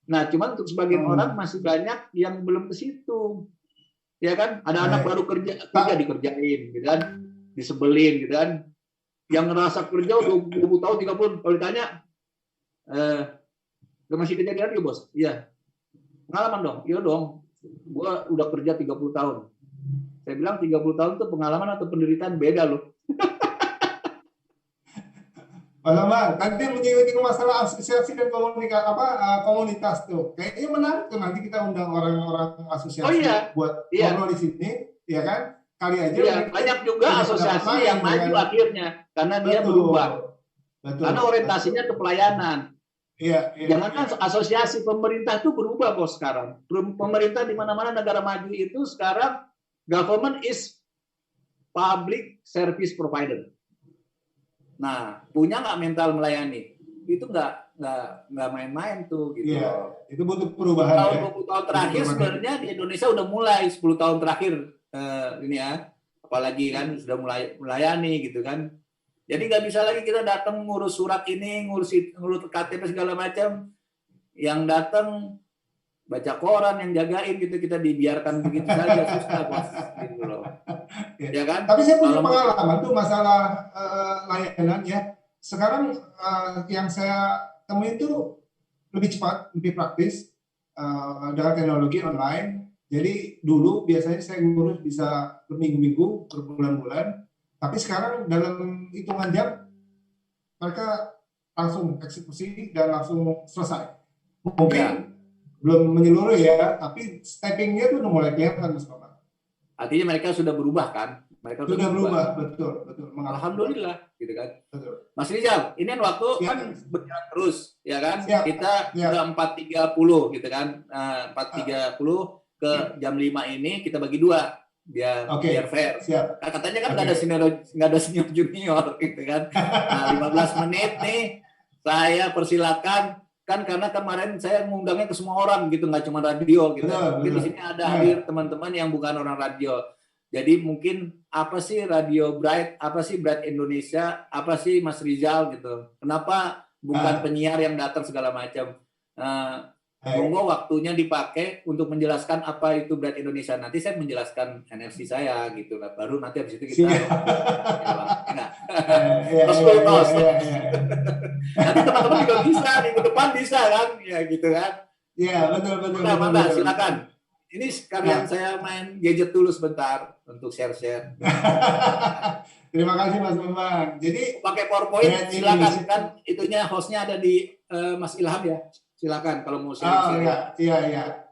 Nah, cuman untuk sebagian orang masih banyak yang belum ke situ. Ya kan? Ada anak baru kerja dikerjain gitu kan. Disebelin gitu kan. Yang ngerasa kerja udah 20 tahun, 30 kalau ditanya lo masih kerja di radio, Bos? Iya. Pengalaman dong? Iya dong. Gua udah kerja 30 tahun. Saya bilang 30 tahun itu pengalaman atau penderitaan beda loh. Mas Bambang, tadi menyinggung masalah asosiasi dan komunitas tuh. Kayaknya menarik tuh, nanti kita undang orang-orang asosiasi buat ngobrol di sini, ya kan? Kali aja. Iya, banyak juga asosiasi yang maju akhirnya karena dia berubah. Karena orientasinya ke pelayanan. Jangankan asosiasi, pemerintah itu berubah bos sekarang. Pemerintah di mana-mana negara maju itu sekarang government is public service provider. Nah, punya nggak mental melayani? Itu nggak main-main tuh gitu. Itu butuh perubahan. 20 tahun terakhir sebenarnya di Indonesia udah mulai 10 tahun terakhir ini ya, apalagi kan sudah mulai melayani gitu kan. Jadi nggak bisa lagi kita datang ngurus surat ini, ngurus KTP segala macam. Yang datang baca koran, yang jagain gitu, kita dibiarkan begitu saja, susah bos gitu loh. Ya kan? Tapi saya punya pengalaman tuh masalah layanan ya. Sekarang yang saya temui itu lebih cepat, lebih praktis dengan teknologi online. Jadi dulu biasanya saya ngurus bisa berminggu-minggu, berbulan-bulan. Tapi sekarang dalam hitungan jam mereka langsung eksekusi dan langsung selesai. Mungkin belum menyeluruh ya, tapi steppingnya tuh udah mulai kelihatan Mas Bambang. Artinya mereka sudah berubah kan? Mereka sudah berubah, betul. Alhamdulillah, gitu kan. Betul. Mas Rizal, ini kan waktu kan berjalan terus, ya kan? Kita udah 4.30 gitu kan, 4.30 ke jam 5 ini kita bagi 2 biar fair. Katanya kan nggak ada senior junior gitu kan. Nah, 15 menit nih saya persilakan. Kan karena kemarin saya mengundangnya ke semua orang gitu, nggak cuma radio gitu. Mungkin di sini ada hadir teman-teman yang bukan orang radio. Jadi mungkin apa sih Radio Bright, apa sih Bright Indonesia, apa sih Mas Rizal gitu. Kenapa bukan penyiar yang datang segala macam. monggo waktunya dipakai untuk menjelaskan apa itu Bright Indonesia. Nanti saya menjelaskan NFC saya gitu lah. Baru nanti habis itu kita nanti teman-teman juga bisa minggu depan bisa kan, ya gitu kan. Iya, betul. Silakan. Ini sekalian saya main gadget dulu sebentar untuk share-share. Terima kasih Mas Bambang. Jadi pakai PowerPoint silakan kan, itunya hostnya ada di Mas Ilham ya. Silakan kalau mau share. Iya.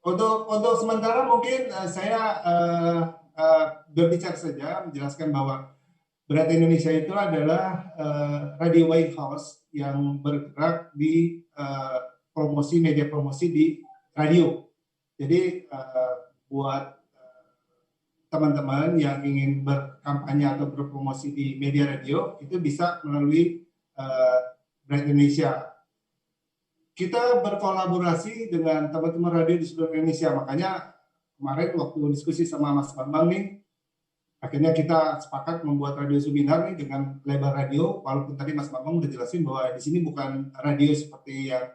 Untuk sementara mungkin saya berbicara saja menjelaskan bahwa Bright Indonesia itu adalah radio house yang bergerak di media promosi di radio. Jadi buat teman-teman yang ingin berkampanye atau berpromosi di media radio itu bisa melalui Bright Indonesia. Kita berkolaborasi dengan teman-teman radio di seluruh Indonesia. Makanya kemarin waktu diskusi sama Mas Bambang nih, akhirnya kita sepakat membuat radio Zubinar nih dengan lebar radio. Walaupun tadi Mas Bambang udah jelasin bahwa di sini bukan radio seperti yang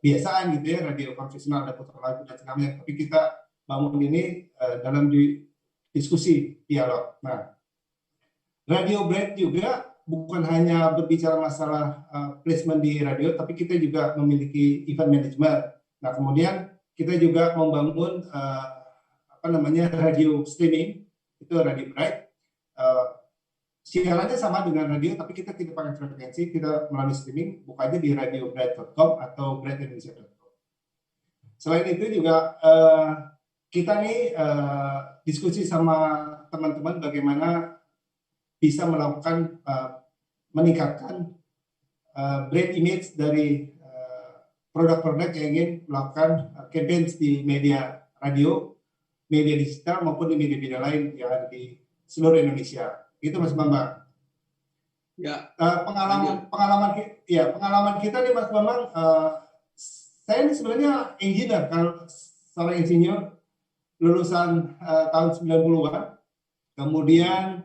biasaan gitu ya, radio konvensional ada putar lagu dan sebagainya. Tapi kita bangun ini dalam diskusi dialog. Nah, Radio Bright juga bukan hanya berbicara masalah placement di radio, tapi kita juga memiliki event management. Nah, kemudian kita juga membangun radio streaming, itu Radio Bright. Siarannya sama dengan radio, tapi kita tidak pakai frekuensi, kita melalui streaming, buka aja di radiobright.com atau brightindonesia.com. Selain itu juga kita nih diskusi sama teman-teman bagaimana bisa melakukan meningkatkan brand image dari produk-produk yang ingin melakukan campaign di media radio, media digital maupun di media-media lain yang ada di seluruh Indonesia. Itu Mas Bambang. Ya. Pengalaman kita nih Mas Bambang. Saya ini sebenarnya engineer, kalau seorang insinyur lulusan tahun 90-an. Kemudian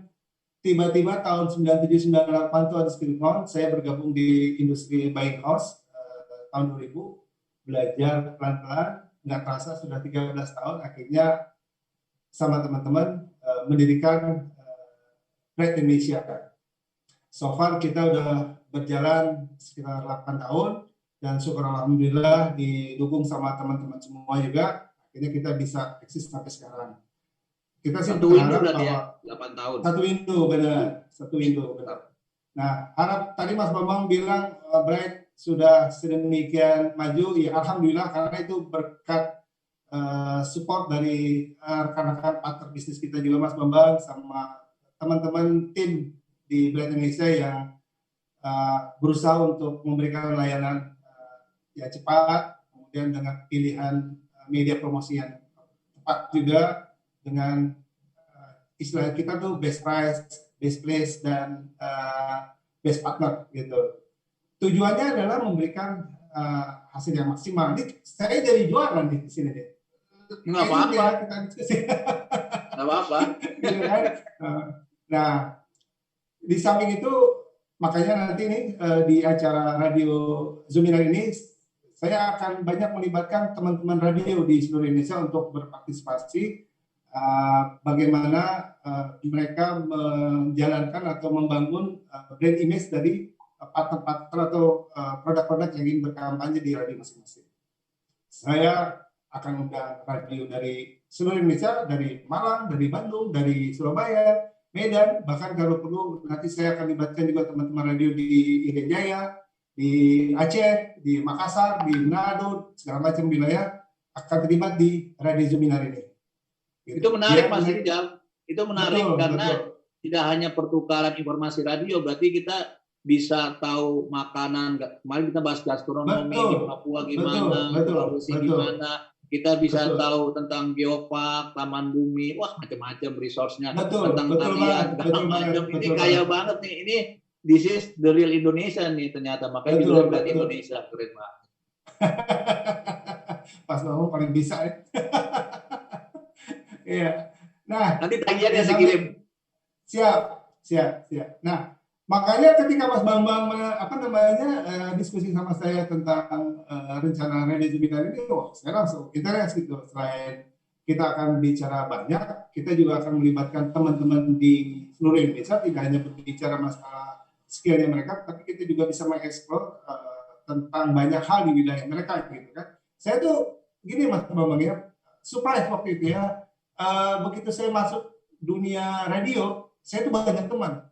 tiba-tiba tahun 97-98 itu ada spin off, saya bergabung di industri buying house tahun 2000, belajar pelan-pelan, nggak terasa sudah 13 tahun, akhirnya sama teman-teman mendirikan Bright Indonesia. So far kita udah berjalan sekitar 8 tahun, dan syukur alhamdulillah didukung sama teman-teman semua juga, akhirnya kita bisa eksis sampai sekarang. Kita sih satu window berarti ya, 8 tahun. Satu window benar. Nah, harap tadi Mas Bambang bilang Bright sudah sedemikian maju, ya alhamdulillah, karena itu berkat support dari rekan-rekan partner bisnis kita juga Mas Bambang sama teman-teman tim di Bright Indonesia yang berusaha untuk memberikan layanan yang cepat, kemudian dengan pilihan media promosi yang tepat juga, dengan istilah kita tuh best price, best place, dan best partner gitu. Tujuannya adalah memberikan hasil yang maksimal. Ini saya jadi juara nih di sini deh. Nggak apa-apa. Nggak apa-apa. Nah, di samping itu makanya nanti nih di acara radio Zuminar ini saya akan banyak melibatkan teman-teman radio di seluruh Indonesia untuk berpartisipasi bagaimana mereka menjalankan atau membangun brand image dari partner-partner atau produk-produk yang ingin berkampanye di radio masing-masing. Saya akan undang radio dari seluruh Indonesia, dari Malang, dari Bandung, dari Surabaya, Medan, bahkan kalau perlu nanti saya akan libatkan juga teman-teman radio di Irian Jaya, di Aceh, di Makassar, di Manado, segala macam wilayah akan terlibat di Radio Zuminar ini. Gitu. Itu menarik Mas Rijal. Itu menarik karena tidak hanya pertukaran informasi radio, berarti kita bisa tahu makanan. Kemarin kita bahas gastronomi di Papua gimana, Sulawesi gimana. Kita bisa tahu tentang geopark, taman bumi, wah macam-macam resource-nya, tentang tarian, segala macam. Ini kaya banget nih. Ini this is the real Indonesia nih ternyata. Makanya juga berarti Indonesia keren banget. Pas ngomong paling bisa ya. Iya. Nah, nanti tagihannya saya kirim. Siap. Nah, Makanya ketika Mas Bambang diskusi sama saya tentang rencana manajemen ini, saya langsung interest gitu. Selain kita akan bicara banyak, kita juga akan melibatkan teman-teman di seluruh Indonesia, tidak hanya berbicara masalah skillnya mereka, tapi kita juga bisa mengeksplor tentang banyak hal di wilayah mereka gitu kan. Saya tuh gini Mas Bambang ya, surprise waktu itu ya, begitu saya masuk dunia radio, saya tuh banyak teman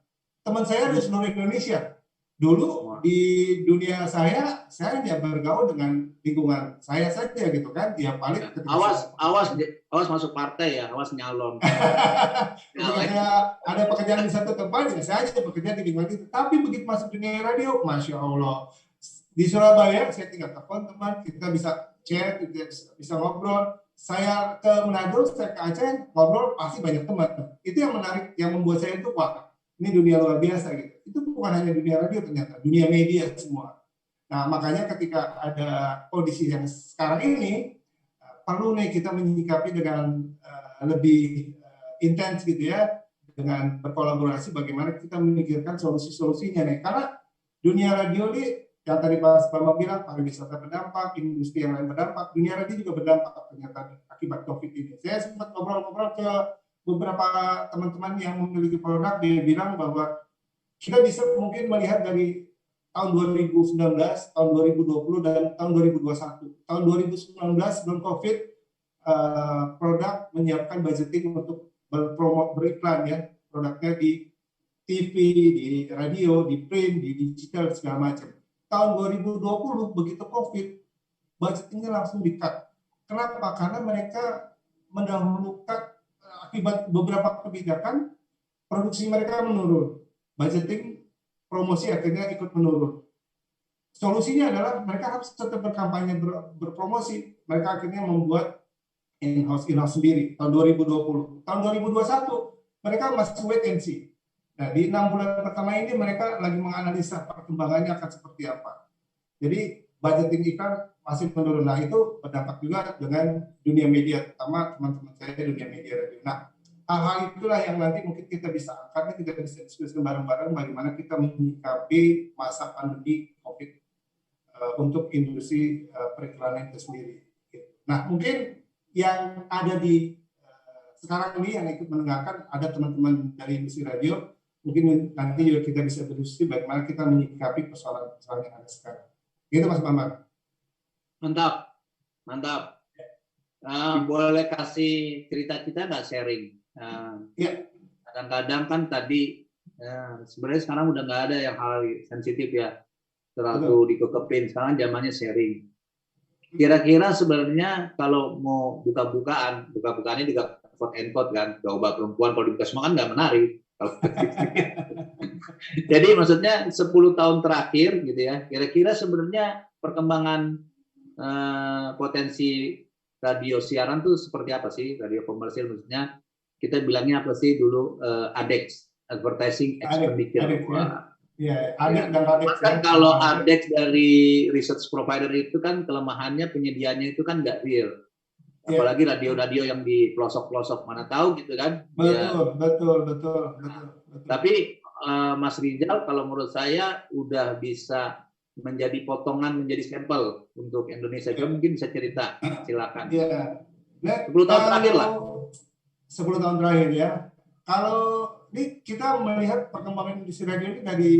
saya di seluruh Indonesia. Dulu di dunia saya hanya bergaul dengan lingkungan saya saja gitu kan. Ya paling awas masuk partai ya, awas nyalon. Ketika saya ada pekerjaan di satu tempat, ya saya aja bekerja di lingkungan itu. Tapi begitu masuk dunia radio, Masya Allah. Di Surabaya, saya tinggal telepon teman, kita bisa chat, kita bisa ngobrol. Saya ke Manado, saya ke Aceh, ngobrol, pasti banyak teman. Itu yang menarik, yang membuat saya itu, wah, ini dunia luar biasa gitu. Itu bukan hanya dunia radio ternyata, dunia media semua. Nah, makanya ketika ada kondisi yang sekarang ini, perlu nih kita menyikapi dengan lebih intens gitu ya, dengan berkolaborasi bagaimana kita memikirkan solusi-solusinya nih. Karena dunia radio ini, yang tadi Pak Bambang bilang, pariwisata berdampak, industri yang lain berdampak, dunia radio juga berdampak ternyata akibat COVID ini. Saya sempat ngobrol-ngobrol ke beberapa teman-teman yang memiliki produk, dia bilang bahwa kita bisa mungkin melihat dari tahun 2019, tahun 2020, dan tahun 2021. Tahun 2019 sebelum COVID, produk menyiapkan budgeting untuk beriklan ya, produknya di TV, di radio, di print, di digital, segala macam. Tahun 2020 begitu COVID, budgetingnya langsung di-cut. Kenapa? Karena mereka mendahulukan akibat beberapa kebijakan, produksi mereka menurun. Budgeting, promosi akhirnya ikut menurun. Solusinya adalah mereka harus tetap berkampanye, berpromosi. Mereka akhirnya membuat in-house sendiri tahun 2020. Tahun 2021 mereka masih wait and see. Nah, di 6 bulan pertama ini mereka lagi menganalisa perkembangannya akan seperti apa. Jadi budgeting iklan masih menurun. Nah, itu berdampak juga dengan dunia media, terutama teman-teman saya di dunia media radio. Nah, hal-hal itulah yang nanti mungkin kita bisa angkat, kita bisa diskusikan bareng-bareng bagaimana kita menyikapi masa pandemi COVID untuk industri periklanan itu sendiri. Nah, mungkin yang ada di sekarang ini yang ikut mendengarkan ada teman-teman dari industri radio, mungkin nanti juga kita bisa berdiskusi bagaimana kita menyikapi persoalan-persoalan yang ada sekarang. Gitu Mas Bambang. Mantap. Boleh kasih cerita kita nggak sharing? Ya. Kadang-kadang kan tadi sebenarnya sekarang udah nggak ada yang hal sensitif ya, terlalu dikekepin. Sekarang zamannya sharing. Kira-kira sebenarnya kalau mau buka-bukaannya juga quote and quote kan, coba perempuan kalau dibuka semua kan nggak menarik. Jadi maksudnya 10 tahun terakhir gitu ya, kira-kira sebenarnya perkembangan potensi radio siaran tuh seperti apa sih? Radio komersil maksudnya kita bilangnya apa sih dulu, ADEX, Advertising Expenditure. Ya, ADEX dan RADEX. Kan kalau ADEX dari research provider itu kan kelemahannya penyediaannya itu kan nggak real. Apalagi radio-radio yang di pelosok-pelosok, mana tahu gitu kan. Betul. Tapi Mas Rizal kalau menurut saya udah bisa menjadi potongan, menjadi sampel untuk Indonesia. Coba mungkin bisa cerita, silakan. Iya. 10 tahun terakhir lah. 10 tahun terakhir ya. Kalau ini kita melihat perkembangan industri radio ini dari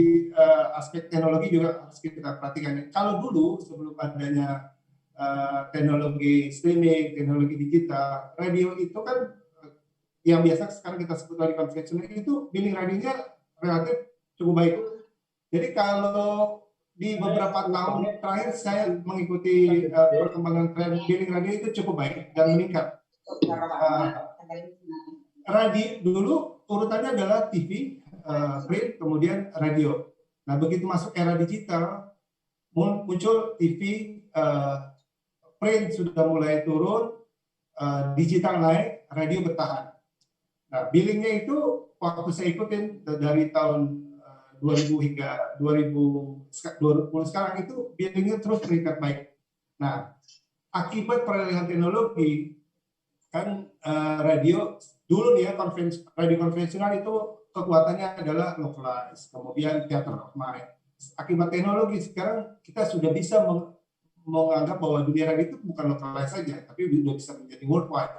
aspek teknologi juga harus kita perhatikan. Kalau dulu sebelum adanya teknologi streaming, teknologi digital, radio itu kan yang biasa sekarang kita sebut radio konvensional itu billing radionya relatif cukup baik. Jadi kalau di beberapa tahun terakhir saya mengikuti perkembangan tren billing radio itu cukup baik dan meningkat. Radio dulu urutannya adalah TV, print, kemudian radio. Nah begitu masuk era digital muncul TV, print sudah mulai turun, digital naik, radio bertahan. Nah, billingnya itu waktu saya ikutin dari tahun 2000 hingga 2020 sekarang itu billingnya terus meningkat baik. Nah, akibat peralihan teknologi kan radio dulu nih ya radio konvensional itu kekuatannya adalah localized, kemudian theater of mind. Akibat teknologi sekarang kita sudah bisa menganggap bahwa dunia radio itu bukan localized saja, tapi sudah bisa menjadi worldwide.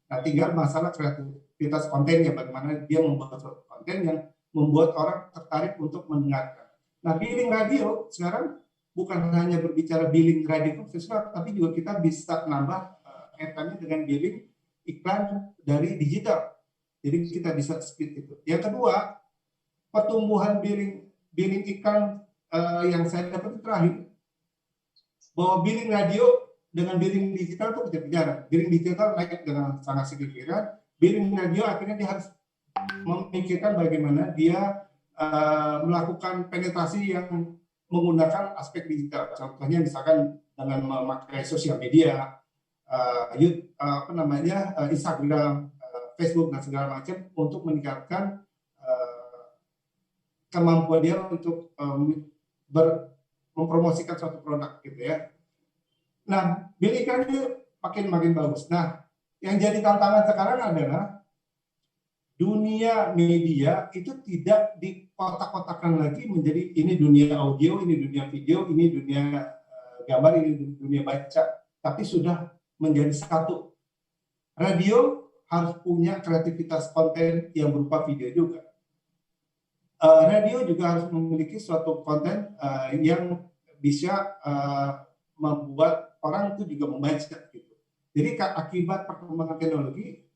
Nah, tinggal masalah kreativitas kontennya, bagaimana dia membuat suatu konten yang membuat orang tertarik untuk mendengarkan. Nah, billing radio sekarang bukan hanya berbicara billing radio konvensional, tapi juga kita bisa nambah kaitannya dengan billing iklan dari digital. Jadi kita bisa split itu. Yang kedua, pertumbuhan billing iklan yang saya dapat terakhir, bahwa billing radio dengan billing digital itu kejar-kejaran. Billing digital naik dengan sangat signifikan. Billing radio akhirnya dia harus memikirkan bagaimana dia melakukan penetrasi yang menggunakan aspek digital. Contohnya misalkan dengan memakai sosial media, Instagram, Facebook dan segala macam untuk meningkatkan kemampuan dia untuk mempromosikan suatu produk gitu ya. Nah, billing iklannya makin bagus. Nah, yang jadi tantangan sekarang adalah dunia media itu tidak dikotak-kotakan lagi menjadi ini dunia audio, ini dunia video, ini dunia gambar, ini dunia baca, tapi sudah menjadi satu. Radio harus punya kreativitas konten yang berupa video juga. Radio juga harus memiliki suatu konten yang bisa membuat orang itu juga membaca gitu. Jadi akibat perkembangan teknologi,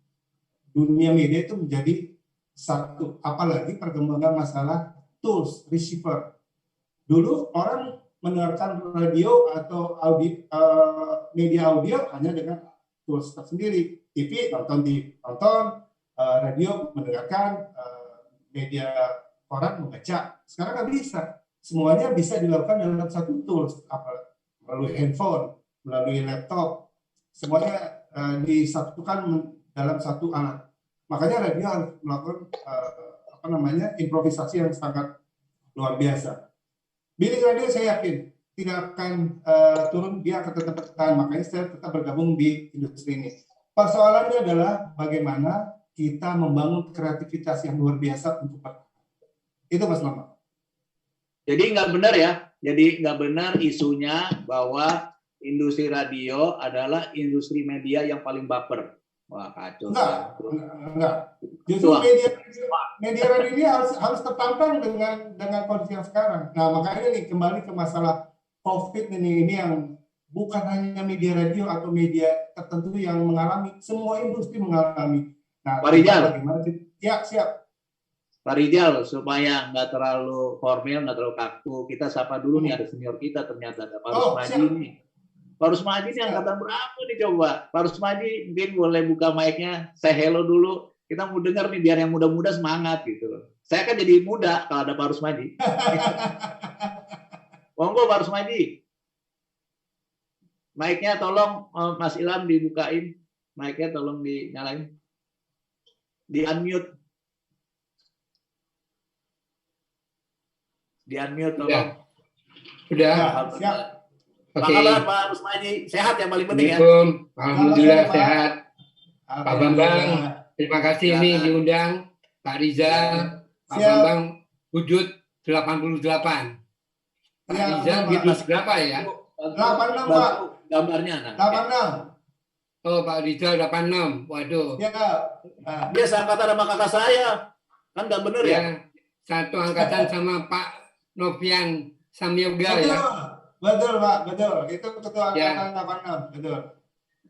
dunia media itu menjadi satu, apalagi perkembangan masalah tools, receiver. Dulu orang mendengarkan radio atau media audio hanya dengan tools tersendiri. TV nonton, radio mendengarkan, media koran membaca. Sekarang nggak bisa. Semuanya bisa dilakukan dalam satu tools, melalui handphone, melalui laptop. Semuanya disatukan dalam satu alat. Makanya radio harus melakukan improvisasi yang sangat luar biasa. Billing radio saya yakin tidak akan turun, dia akan tetap bertahan. Makanya saya tetap bergabung di industri ini. Persoalannya adalah bagaimana kita membangun kreativitas yang luar biasa untuk bertahan. Itu Mas Lama. Jadi nggak benar ya. Jadi nggak benar isunya bahwa industri radio adalah industri media yang paling baper. Wah, kacau. Enggak. Justru media radio ini harus tertantang dengan kondisi yang sekarang. Nah, makanya nih kembali ke masalah COVID ini yang bukan hanya media radio atau media tertentu yang mengalami, semua industri mengalami. Nah, Pak Rijal. Bagaimana? Ya, siap. Pak Rijal, supaya nggak terlalu formal, nggak terlalu kaku, kita sapa dulu nih, ada senior kita ternyata, ada Pak Rusmadi nih. Pak Rusmadi ini angkatan berapa nih coba? Pak Rusmadi mungkin boleh buka mic-nya, say hello dulu. Kita mau dengar nih biar yang muda-muda semangat gitu. Saya kan jadi muda kalau ada Pak Rusmadi. Monggo Pak Rusmadi. Mic-nya tolong Mas Ilham dibukain. Mic-nya tolong dinyalain. Di-unmute. Di-unmute tolong. Udah. Siap. Apa kabar Pak Rusmadi? Sehat yang paling penting ya? Alhamdulillah sehat. Pak Bambang, terima kasih nih diundang. Pak Rizal, Pak Bambang, wujud 88. Pak Rizal wujud berapa ya? 86 Pak. Gambarnya. 86. Oh, Pak Rizal 86. Waduh. Ya, dia seangkatan sama kakak saya. Kan nggak bener ya? Satu angkatan sama Pak Novian Samyoga ya. Betul Pak, betul. Itu ketua angkatan 86, betul.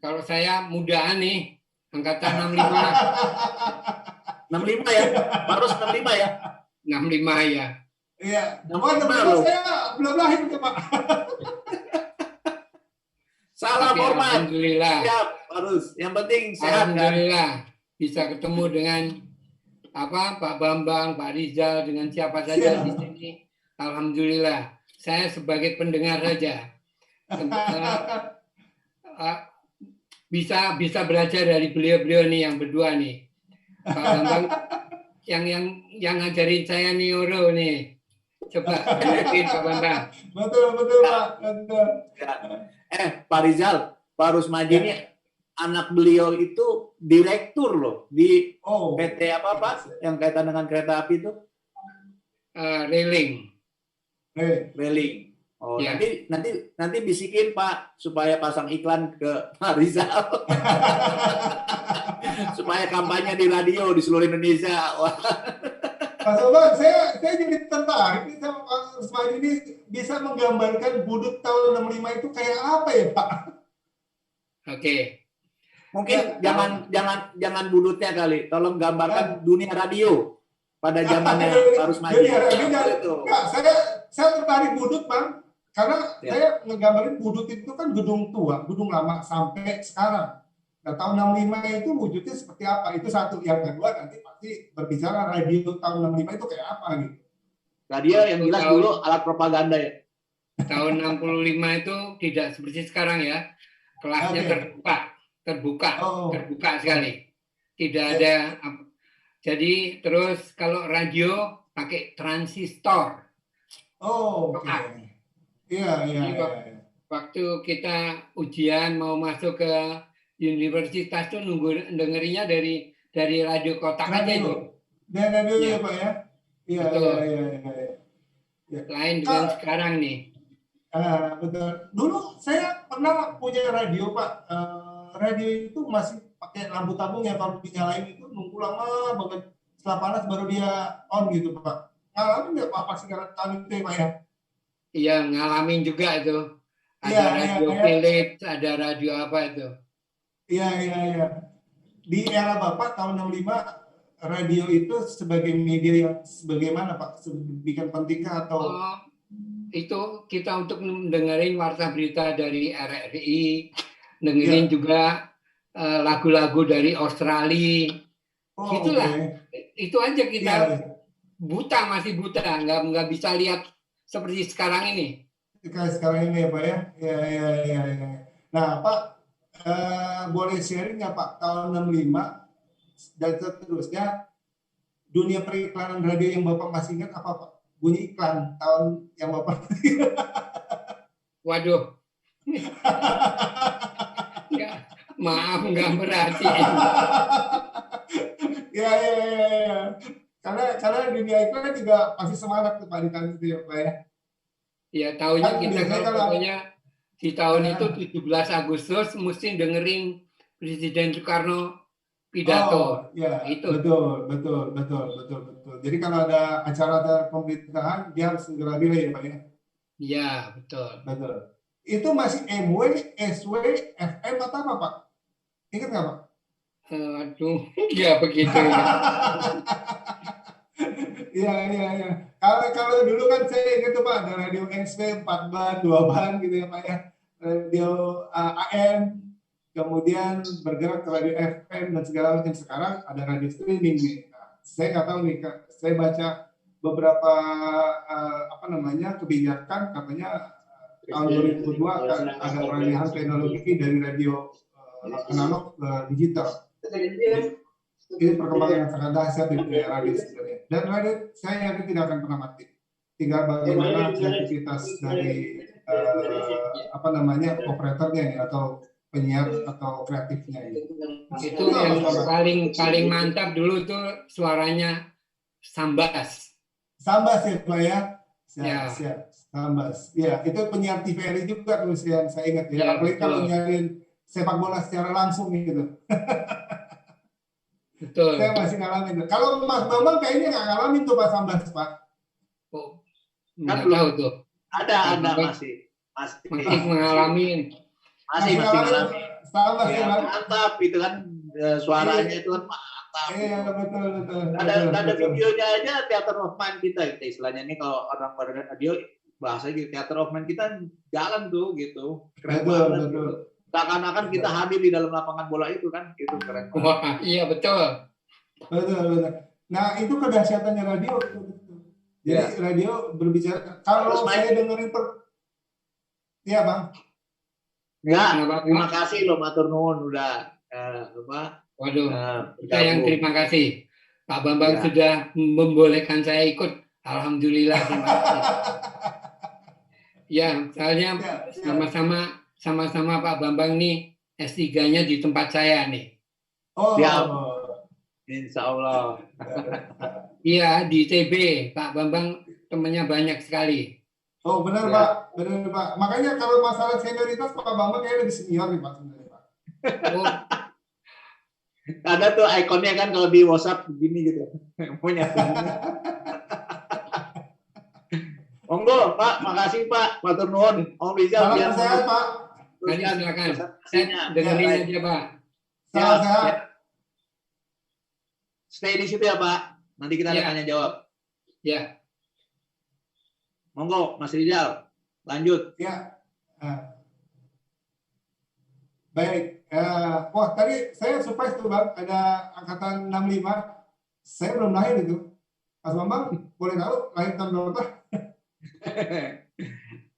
Kalau saya mudaan nih, angkatan 65. 65 ya? Harus 65 ya? 65 ya. Iya. Namun saya belum lahir itu Pak. Salah format. Alhamdulillah. Siap, harus. Yang penting sehat kan? Alhamdulillah bisa ketemu dengan Pak Bambang, Pak Rizal, dengan siapa saja di sini. Alhamdulillah. Saya sebagai pendengar saja bisa belajar dari beliau-beliau nih yang berdua nih. Pak Bambang yang ngajarin saya nih Oro nih. Coba tunjukin Pak Bambang. Betul Pak. Betul. Pak Rizal, Pak Rusmadi ini anak beliau itu direktur loh di Oh, PT apa Pak yang kaitan dengan kereta api itu? Railing. Railing. Oh, Ya. nanti bisikin Pak supaya pasang iklan ke Pak Rizal. Supaya kampanye di radio di seluruh Indonesia. Wah. Mas Bambang, saya jadi tertarik nih sama Pak Rusmadi ini bisa menggambarkan Budut tahun 65 itu kayak apa ya Pak? Oke. Mungkin jangan budutnya kali. Tolong gambarkan Ya. dunia radio pada zamannya Pak Rusmadi. Jadi enggak, saya tertarik Budut Bang, karena Ya. saya ngegambarin Budut itu kan gedung tua, gedung lama sampai sekarang. Nah, tahun 65 itu wujudnya seperti apa? Itu satu. Yang kedua nanti pasti berbicara radio tahun 65 itu kayak apa gitu. Radio yang jelas dulu alat propaganda ya. Tahun 65 itu tidak seperti sekarang ya. Kelasnya terbuka sekali. Tidak ada. Jadi terus kalau radio pakai transistor. Oh, oke. Iya. Waktu kita ujian mau masuk ke universitas tuh dengerinnya dari radio kotak aja itu. Dan radio ya Pak ya. Iya. Lain dengan sekarang nih. Betul. Dulu saya pernah punya radio Pak. Radio itu masih pakai lampu tabung yang kalau dinyalain itu nunggu lama banget. Setelah panas baru dia on gitu Pak. Ngalamin nggak Pak pas tahun itu ya Pak ya? Iya, ngalamin juga itu. Ada radio Philips, ada radio apa itu. Iya. Di era Bapak tahun 65 radio itu sebagai media yang sebagaimana Pak? Sedemikian pentingkah atau? Itu kita untuk dengerin warta berita dari RRI, dengerin juga lagu-lagu dari Australia. Gitulah. Itu aja kita masih buta, nggak bisa lihat seperti sekarang ini. Sekarang ini ya Pak ya. Iya. Nah Pak, boleh sharing nggak Pak tahun 65 dan seterusnya dunia periklanan radio yang Bapak masih ingat apa Pak? Bunyi iklan tahun yang Bapak. Waduh. Ya, maaf nggak berarti. Ya. Karena dunia iklan juga pasti semangat tuh Pak di tahun itu ya Pak ya. Ya tahunnya kita pokoknya di tahun itu 17 Agustus mesti dengerin Presiden Soekarno pidato. Ya, itu. Betul. Jadi kalau ada acara pemerintahan dia harus segera delay ya Pak ya. Iya, betul. Itu masih MW, SW, FM atau apa Pak? Ingat nggak Pak? Aduh, ya begitu. Iya. Kalau dulu kan saya ingat tuh Pak, ada radio SW 4 ban, 2 ban gitu ya Pak ya. Radio AM, kemudian bergerak ke radio FM dan segala macam. Sekarang ada radio streaming nih. Nah, saya nggak tahu nih, saya baca beberapa kebijakan katanya tahun 2002 akan ada peralihan teknologi dari radio analog ke digital. Ini perkembangan yang sangat dahsyat di radio sebenarnya. Dan radio saya yakin tidak akan pernah mati. Tinggal bagaimana kreativitas dari operatornya nih, atau penyiar atau kreatifnya ini. Itu yang paling mantap dulu tuh suaranya Sambas. Sambas ya Pak ya. Siap. Sambas. Ya, itu penyiar TVRI juga terus yang saya ingat ya. Apalagi kalau nyarin sepak bola secara langsung gitu. Betul. Saya masih ngalamin. Kalau Mas Bambang kayaknya nggak ngalamin tuh Pak Sambas Pak. Nggak tahu tuh. Ada masih mengalami. Masih ngalamin. Sambas ya, mantap itu kan suaranya itu kan mantap. Iya betul. Ada videonya aja theater of mind kita istilahnya ini kalau orang radio bahasa gitu theater of mind kita jalan tuh gitu. Keren banget. Betul. Seakan-akan kita hadir di dalam lapangan bola itu kan, itu keren. Wah, iya betul. Nah itu kedahsyatannya radio. Jadi radio berbicara. Kalau saya dengerin ya Bang. Terima kasih loh Matur Nuwun udah Waduh, kita yang terima kasih. Pak Bambang sudah membolehkan saya ikut. Alhamdulillah. Ya, soalnya sama-sama Pak Bambang nih S3-nya di tempat saya nih. Oh. Siap. Insya Allah. Iya, di TB Pak Bambang temannya banyak sekali. Oh benar Ya. Pak, benar Pak. Makanya kalau masalah senioritas Pak Bambang kayaknya lebih senior nih Pak sebenarnya Pak. Oh, Ada tuh ikonnya kan kalau di WhatsApp begini gitu. Punya. Monggo Pak, makasih Pak. Matur nuwun. Om Rizal Salam biar sehat Pak. tadi silakan. presentasinya. Dengerin Ya, aja Pak. Salam ya. sehat. Stay di situ ya Pak. Nanti kita ada Ya. tanya jawab. Ya, Monggo Mas Rizal. Lanjut. Ya. Baik. Wah tadi saya surprise tuh Bang, ada angkatan 65. Saya belum lahir itu. Mas Bambang boleh tahu lahir tahun berapa?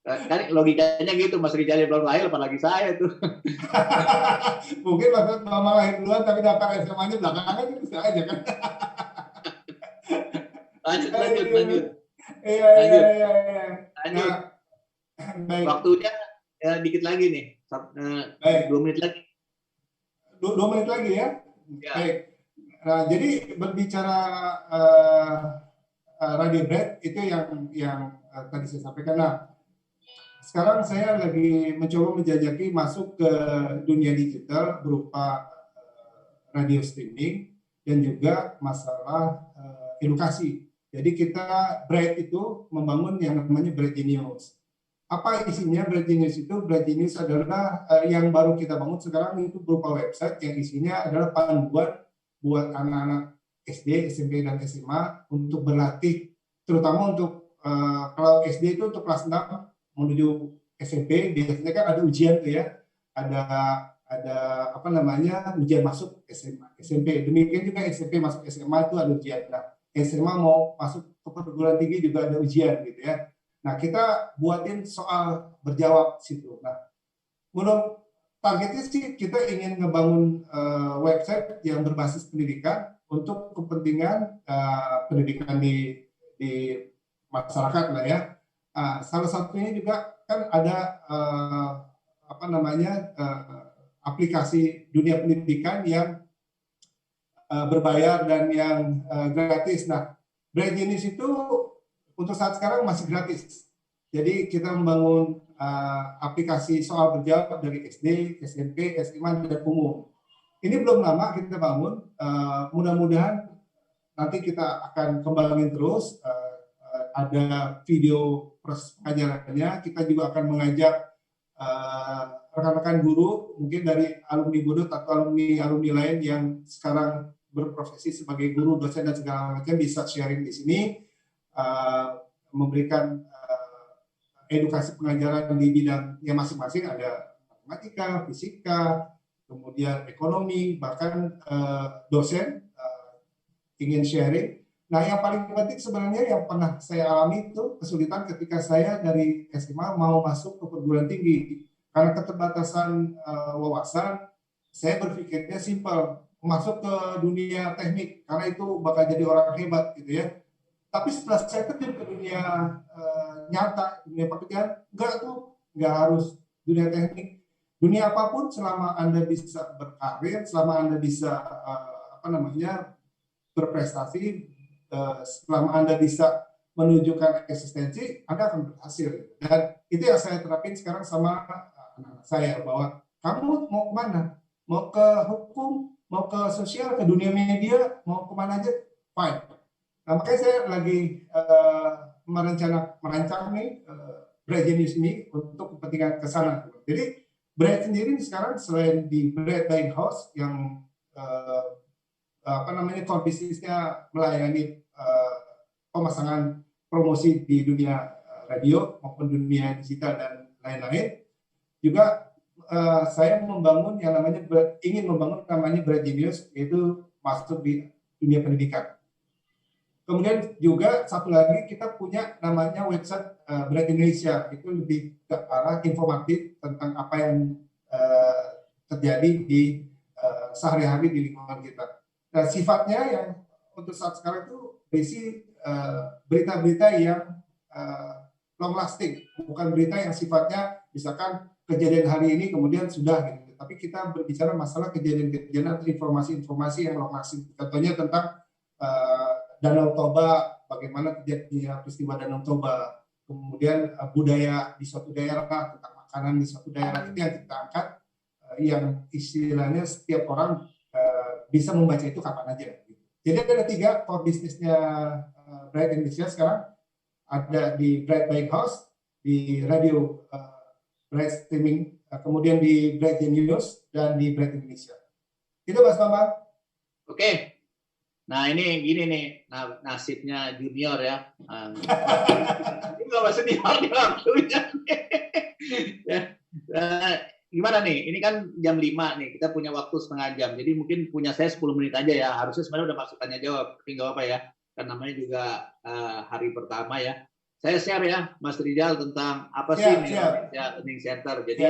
Kan logikanya gitu, Mas Rizal belum lahir apalagi saya tuh. Mungkin Mas Bambang lahir duluan tapi daftar SMA-nya belakangan itu bisa aja kan. Lanjut. Iya. Lanjut. Nah, baik. Waktunya dikit lagi nih. Baik. 2 menit lagi. 2 menit lagi ya. Ya. Baik. Nah, jadi berbicara Radio Bright itu yang tadi saya sampaikan. Nah, sekarang saya lagi mencoba menjajaki masuk ke dunia digital berupa radio streaming dan juga masalah edukasi. Jadi kita Bright itu membangun yang namanya Bright Genius. Apa isinya Bright Genius itu? Bright Genius adalah yang baru kita bangun sekarang itu berupa website yang isinya adalah panduan buat anak-anak SD, SMP, dan SMA untuk berlatih, terutama untuk kalau SD itu untuk kelas 6 menuju SMP biasanya kan ada ujian tuh ya, ada apa namanya ujian masuk SMA, SMP. Demikian juga SMP masuk SMA itu ada ujian. Nah, SMA mau masuk ke perguruan tinggi juga ada ujian gitu ya. Nah, kita buatin soal berjawab situ. Nah, menurut targetnya sih kita ingin ngebangun website yang berbasis pendidikan untuk kepentingan pendidikan di masyarakat lah ya. Salah satunya juga kan ada apa namanya aplikasi dunia pendidikan yang berbayar dan yang gratis. Nah, Bright Genius itu untuk saat sekarang masih gratis. Jadi kita membangun aplikasi soal berjawab dari SD, SMP, SMA, dan umum. Ini belum lama kita bangun. Mudah-mudahan nanti kita akan kembangin terus. Ada video proses pengajarannya. Kita juga akan mengajak rekan-rekan guru, mungkin dari alumni Budut atau alumni lain yang sekarang berprofesi sebagai guru, dosen, dan segala macam bisa sharing di sini, memberikan edukasi pengajaran di bidang yang masing-masing, ada matematika, fisika, kemudian ekonomi, bahkan dosen ingin sharing. Nah, yang paling penting sebenarnya yang pernah saya alami itu kesulitan ketika saya dari SMA mau masuk ke perguruan tinggi. Karena keterbatasan wawasan, saya berpikirnya simpel, masuk ke dunia teknik, karena itu bakal jadi orang hebat gitu ya. Tapi setelah saya terjun ke dunia nyata, dunia pekerjaan, nggak harus dunia teknik. Dunia apapun selama Anda bisa berkarir, selama Anda bisa berprestasi, selama Anda bisa menunjukkan eksistensi, Anda akan berhasil. Dan itu yang saya terapin sekarang sama anak-anak saya, bahwa kamu mau kemana? Mau ke hukum, mau ke sosial, ke dunia media, mau kemana aja, fine. Nah, makanya saya lagi merancang nih Bright Genius ini untuk kepentingan ke sana. Jadi Bright sendiri sekarang selain di Bright Buying House yang core bisnisnya melayani pemasangan promosi di dunia radio maupun dunia digital dan lain-lain, juga saya membangun yang namanya ingin membangun namanya Bright Genius, yaitu masuk di dunia pendidikan. Kemudian juga satu lagi kita punya namanya website Bright Indonesia, itu lebih ke arah informatif tentang apa yang terjadi di sehari-hari di lingkungan kita. Nah, sifatnya yang untuk saat sekarang itu berisi berita-berita yang long lasting, bukan berita yang sifatnya misalkan kejadian hari ini kemudian sudah gitu. tapi kita berbicara masalah kejadian-kejadian atau informasi-informasi yang lokasi. Contohnya tentang Danau Toba, bagaimana terjadinya peristiwa Danau Toba, kemudian budaya di suatu daerah, tentang makanan di suatu daerah, itu yang kita angkat, yang istilahnya setiap orang bisa membaca itu kapan aja. Jadi ada 3 core bisnisnya Bright Indonesia sekarang, ada di Bright Buying House, di radio Bright Streaming, kemudian di Bright News, dan di Bright Indonesia. Itu Mas Bambang. Oke. Nah ini gini nih, nasibnya junior ya. Ini nggak senior di waktunya. Gimana nih? Ini kan jam 5 nih, kita punya waktu setengah jam. Jadi mungkin punya saya 10 menit aja ya. Harusnya sebenarnya udah masuk tanya jawab, tapi nggak apa ya. Kan namanya juga hari pertama ya. Saya share ya, Mas Rizal, tentang apa sih Indonesia Learning Center. Jadi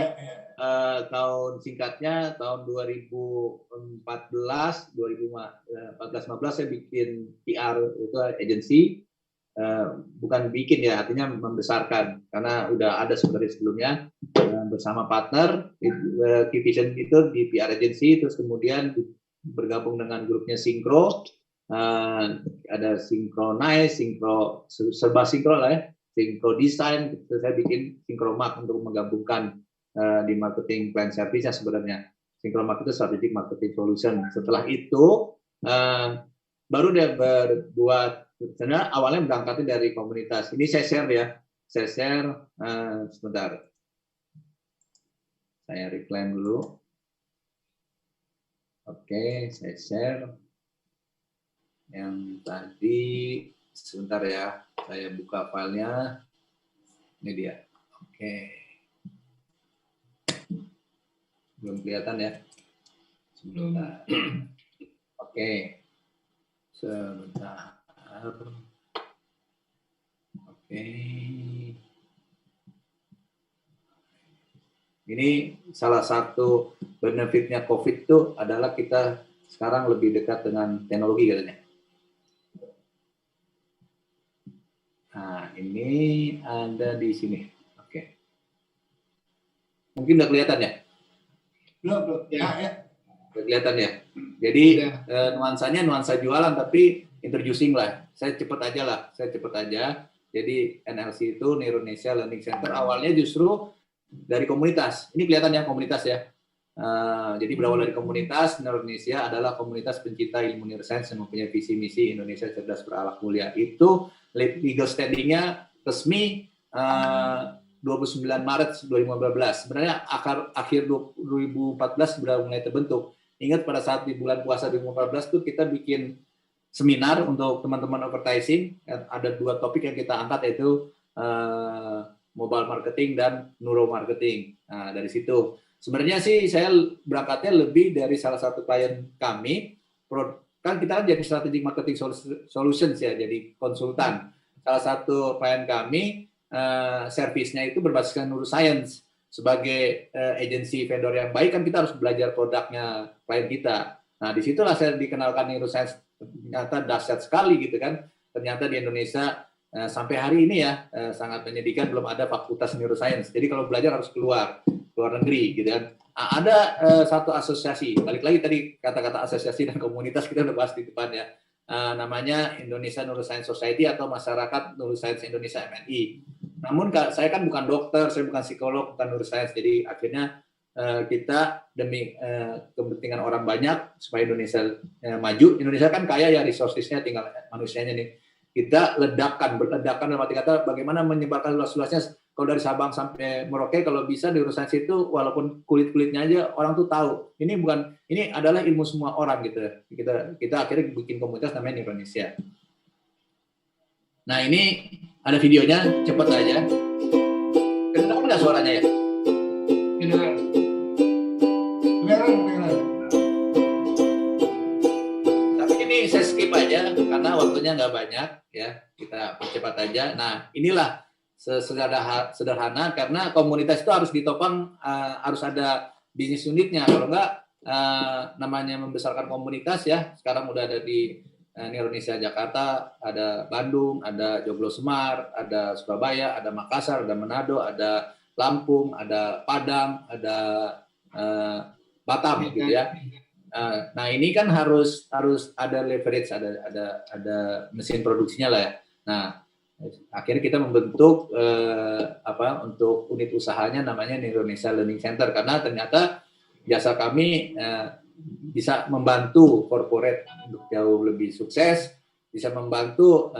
tahun singkatnya tahun 2014, 2014-15 saya bikin PR itu agensi. Bukan bikin ya, artinya membesarkan, karena udah ada sebenarnya sebelumnya bersama partner Vision itu di PR agency, terus kemudian bergabung dengan grupnya Syncro, ada Synchronize, serba Syncro lah ya, Syncro Design, terus saya bikin Syncromark untuk menggabungkan di marketing plan service-nya sebenarnya. Syncromark itu strategic marketing solution. Setelah itu baru dia berbuat. Sebenarnya awalnya berangkatnya dari komunitas. Ini saya share ya. Saya share sebentar. Saya reclaim dulu. Oke, saya share. Yang tadi sebentar ya. Saya buka filenya. Ini dia. Oke. Belum kelihatan ya. Sebentar. Oke. Sebentar. Oke. Ini salah satu benefitnya COVID itu adalah kita sekarang lebih dekat dengan teknologi katanya. Nah, ini ada di sini. Oke. Mungkin udah kelihatan ya? Belum. Ya. Udah kelihatan ya? Jadi nuansanya nuansa jualan, tapi introducing lah. Saya cepet aja. Jadi NLC itu Indonesia Learning Center awalnya justru dari komunitas. Ini kelihatan ya komunitas ya. Jadi berawal dari komunitas. Indonesia adalah komunitas pencinta ilmu neuroscience yang mempunyai visi misi Indonesia cerdas berakhlak mulia. Itu legal standing-nya resmi 29 Maret 2015. Sebenarnya akhir 2014 sudah mulai terbentuk. Ingat pada saat di bulan puasa 2014 itu kita bikin seminar untuk teman-teman advertising. Ada 2 topik yang kita angkat, yaitu mobile marketing dan neuromarketing. Nah, dari situ sebenarnya sih saya berangkatnya lebih dari salah satu klien kami. Kan kita kan jadi strategic marketing solutions ya, jadi konsultan. Salah satu klien kami servisnya itu berbasiskan neuroscience. Sebagai agensi vendor yang baik kan kita harus belajar produknya klien kita. Nah, disitulah saya dikenalkan neuroscience. Ternyata dahsyat sekali gitu kan. Ternyata di Indonesia sampai hari ini ya sangat menyedihkan belum ada fakultas neuroscience. Jadi kalau belajar harus keluar negeri gitu kan. Ada satu asosiasi, balik lagi tadi kata-kata asosiasi dan komunitas kita udah bahas di depan ya. Namanya Indonesia Neuroscience Society atau Masyarakat Neuroscience Indonesia MNI. Namun saya kan bukan dokter, saya bukan psikolog, bukan neuroscience. Jadi akhirnya kita demi kepentingan orang banyak supaya Indonesia maju. Indonesia kan kaya ya resources-nya, tinggal manusianya nih. Kita ledakan dalam arti kata bagaimana menyebarkan luas-luasnya. Kalau dari Sabang sampai Merauke kalau bisa di neuroscience itu walaupun kulit-kulitnya aja orang tuh tahu. Ini adalah ilmu semua orang gitu. Kita akhirnya bikin komunitas namanya Indonesia. Nah, ini ada videonya, cepet aja. Kedengaran nggak suaranya ya? Kedengaran. Tapi ini saya skip aja karena waktunya nggak banyak ya. Kita percepat aja. Nah, inilah sederhana karena komunitas itu harus ditopang, harus ada bisnis unitnya. Kalau nggak namanya membesarkan komunitas ya. Sekarang udah ada di Indonesia Jakarta, ada Bandung, ada Joglo Semar, ada Surabaya, ada Makassar, ada Manado, ada Lampung, ada Padang, ada Batam gitu ya. Nah ini kan harus ada leverage, ada mesin produksinya lah ya. Nah akhirnya kita membentuk untuk unit usahanya namanya Indonesia Learning Center, karena ternyata jasa kami bisa membantu corporate untuk jauh lebih sukses, bisa membantu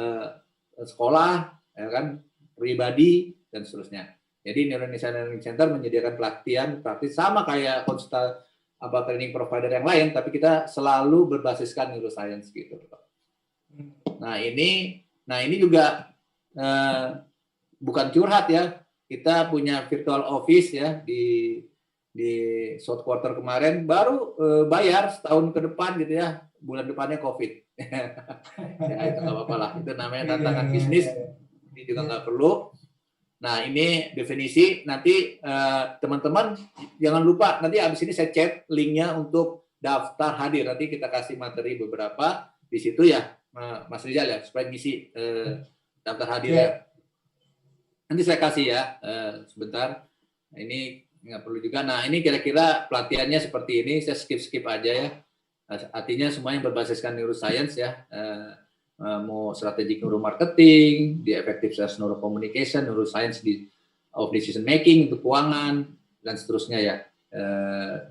sekolah, ya kan, pribadi dan seterusnya. Jadi Indonesia Learning Center menyediakan pelatihan praktis sama kayak training provider yang lain, tapi kita selalu berbasiskan neuroscience gitu. Nah ini juga bukan curhat ya, kita punya virtual office ya di short quarter kemarin, baru bayar setahun ke depan gitu ya, bulan depannya COVID. Ya itu nggak apa-apa lah, itu namanya tantangan bisnis, ini juga nggak perlu. Nah ini definisi, nanti teman-teman jangan lupa, nanti abis ini saya chat linknya untuk daftar hadir, nanti kita kasih materi beberapa di situ ya, Mas Rizal ya, supaya ngisi daftar hadir ya. Nanti saya kasih ya, sebentar. Nah, ini nggak perlu juga. Nah ini kira-kira pelatihannya seperti ini, saya skip aja ya. Artinya semuanya berbasiskan neuroscience ya. Mau strategic neuromarketing, di effective sales neurocommunication, neuroscience of decision making untuk keuangan dan seterusnya ya.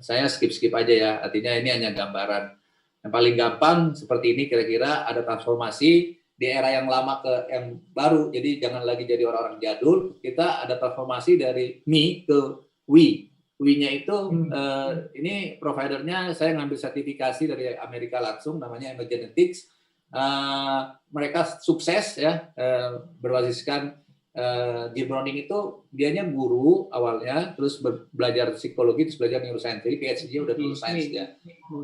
Saya skip aja ya. Artinya ini hanya gambaran. Yang paling gampang seperti ini, kira-kira ada transformasi di era yang lama ke yang baru. Jadi jangan lagi jadi orang-orang jadul. Kita ada transformasi dari me ke we. We-nya itu ini providernya saya ngambil sertifikasi dari Amerika langsung, namanya Emergenetics. Mereka sukses ya, berbasiskan Jim Browning itu dianya guru awalnya, terus belajar psikologi, terus belajar neuroscience. Jadi PhD-nya udah neuroscience ya.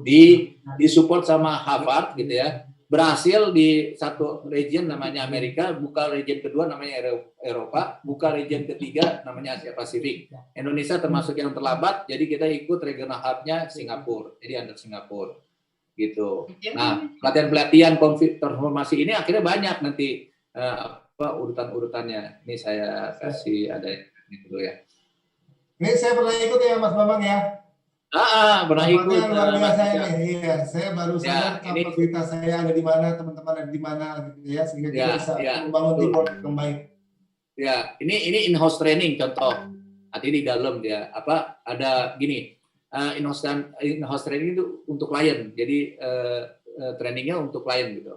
Di support sama Harvard gitu ya. Berhasil di satu region namanya Amerika, buka region kedua namanya Eropa, buka region ketiga namanya Asia Pasifik. Indonesia termasuk yang terlambat, jadi kita ikut regional hub-nya Singapura, jadi under Singapura gitu. Nah, pelatihan transformasi ini akhirnya banyak nanti urutan-urutannya. Ini saya kasih ada ini dulu ya. Ini saya pernah ikut ya Mas Bambang ya. Pernah ikut. Luar biasa ini. Iya, saya baru sadar kapasitas saya ada di mana, teman-teman ada di mana gitu ya, sehingga kita bisa membangun teamwork yang baik. Ya, ini in-house training contoh. Artinya di dalam dia ada gini. In-house training itu untuk klien. Jadi trainingnya untuk klien gitu.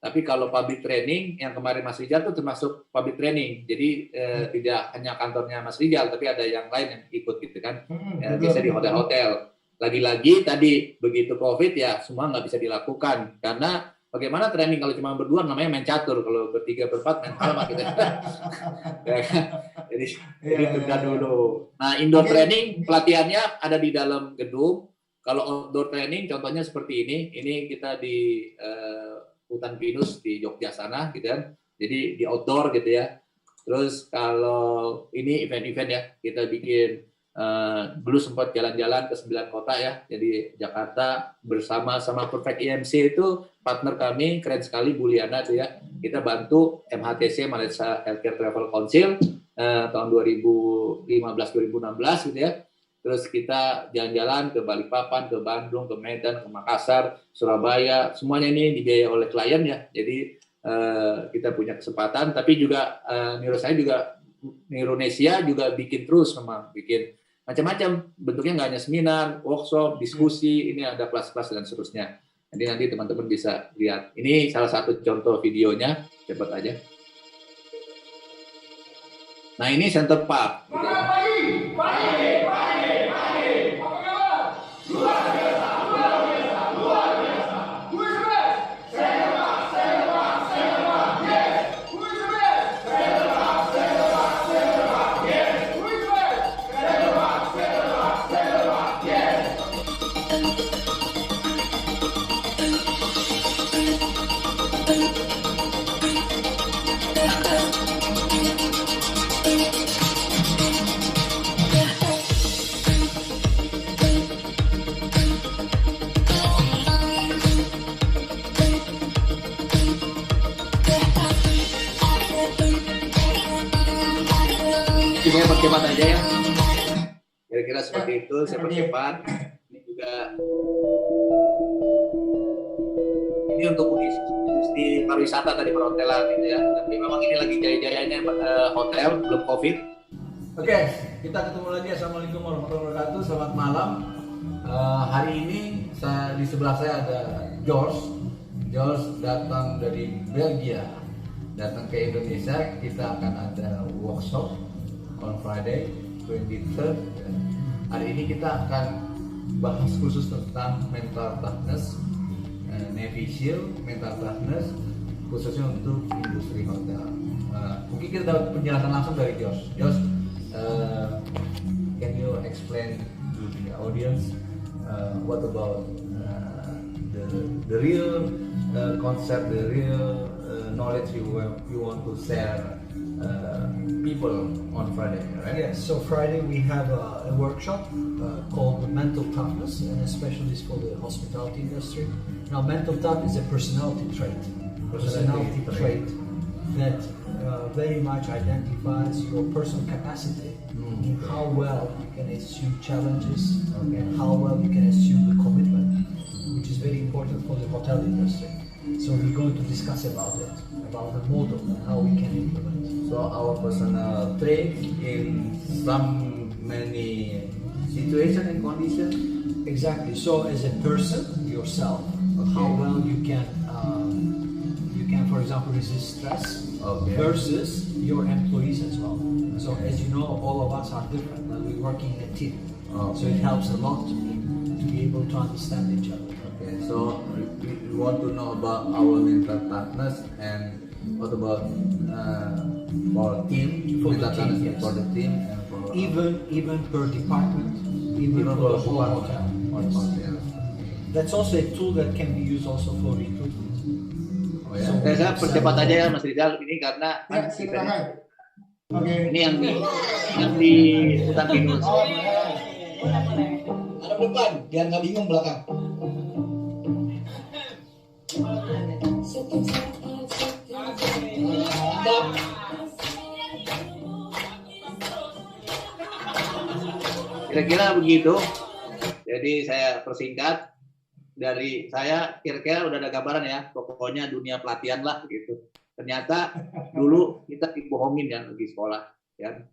Tapi kalau public training yang kemarin Mas Rizal itu termasuk public training. Jadi tidak hanya kantornya Mas Rizal, tapi ada yang lain yang ikut gitu kan. Biasa di hotel-hotel. Lagi-lagi tadi begitu COVID ya semua nggak bisa dilakukan. Karena bagaimana training kalau cuma berdua namanya main catur. Kalau bertiga berempat main halaman gitu. Jadi tunda dulu. Nah indoor training pelatihannya ada di dalam gedung. Kalau outdoor training contohnya seperti ini. Ini kita di Hutan Pinus di Jogja sana gitu kan. Jadi di outdoor gitu ya. Terus kalau ini event-event ya, kita bikin dulu sempat jalan-jalan ke 9 kota ya. Jadi Jakarta bersama sama Perfect EMC itu partner kami keren sekali, Bu Liana tuh ya. Kita bantu MHTC Malaysia Healthcare Travel Council tahun 2015-2016 gitu ya. Terus kita jalan-jalan ke Balikpapan, ke Bandung, ke Medan, ke Makassar, Surabaya, semuanya ini dibiayai oleh klien ya. Jadi kita punya kesempatan, tapi juga Neuronesia juga bikin terus, memang bikin macam-macam. Bentuknya nggak hanya seminar, workshop, diskusi, ini ada kelas-kelas dan seterusnya. Jadi nanti teman-teman bisa lihat. Ini salah satu contoh videonya, cepat aja. Nah ini Center Park. Gitu. Saya percepat aja ya. Kira-kira seperti itu, saya percepat. Ini juga ini untuk industri pariwisata tadi perhotelan gitu ya. Tapi memang ini lagi jaya-jayanya hotel belum COVID. Oke, kita ketemu lagi. Assalamualaikum warahmatullahi wabarakatuh. Selamat malam. Hari ini di sebelah saya ada George. George datang dari Belgia, datang ke Indonesia. Kita akan ada workshop on Friday 23rd. Hari ini kita akan bahas khusus tentang mental toughness, Navy SEAL, mental toughness, khususnya untuk industri hotel. Mungkin kita dapat penjelasan langsung dari George. George, can you explain to the audience what about the real concept, the real knowledge you want to share people on Friday, right? Yes, so Friday we have a workshop called Mental Toughness, and especially for the hospitality industry. Now, mental toughness is a personality trait that very much identifies your personal capacity in how well you can assume challenges and how well you can assume the commitment, which is very important for the hotel industry. So we're going to discuss about it, about the model and how we can implement. So our personal trait in many situations and conditions. Exactly. So as a person yourself, how well you can, for example, resist stress versus your employees as well. So as you know, all of us are different, but we're working in a team. So it helps a lot to be able to understand each other. Okay. So we want to know about our mental toughness and what about for team, For the team, yes. for the team and for Even per department, even for the whole hotel. That's also a tool that can be used also for recruitment. Oh ya. Saya percepat aja ya Mas Rizal ini karena silakan. Oke. Ini yang di hutan pinus. Ada depan, biar nggak bingung belakang. Mantap. Kira-kira begitu. Jadi saya persingkat. Dari saya kira-kira udah ada gambaran ya, pokoknya dunia pelatihan lah gitu. Ternyata dulu kita dibohongin ya di sekolah ya.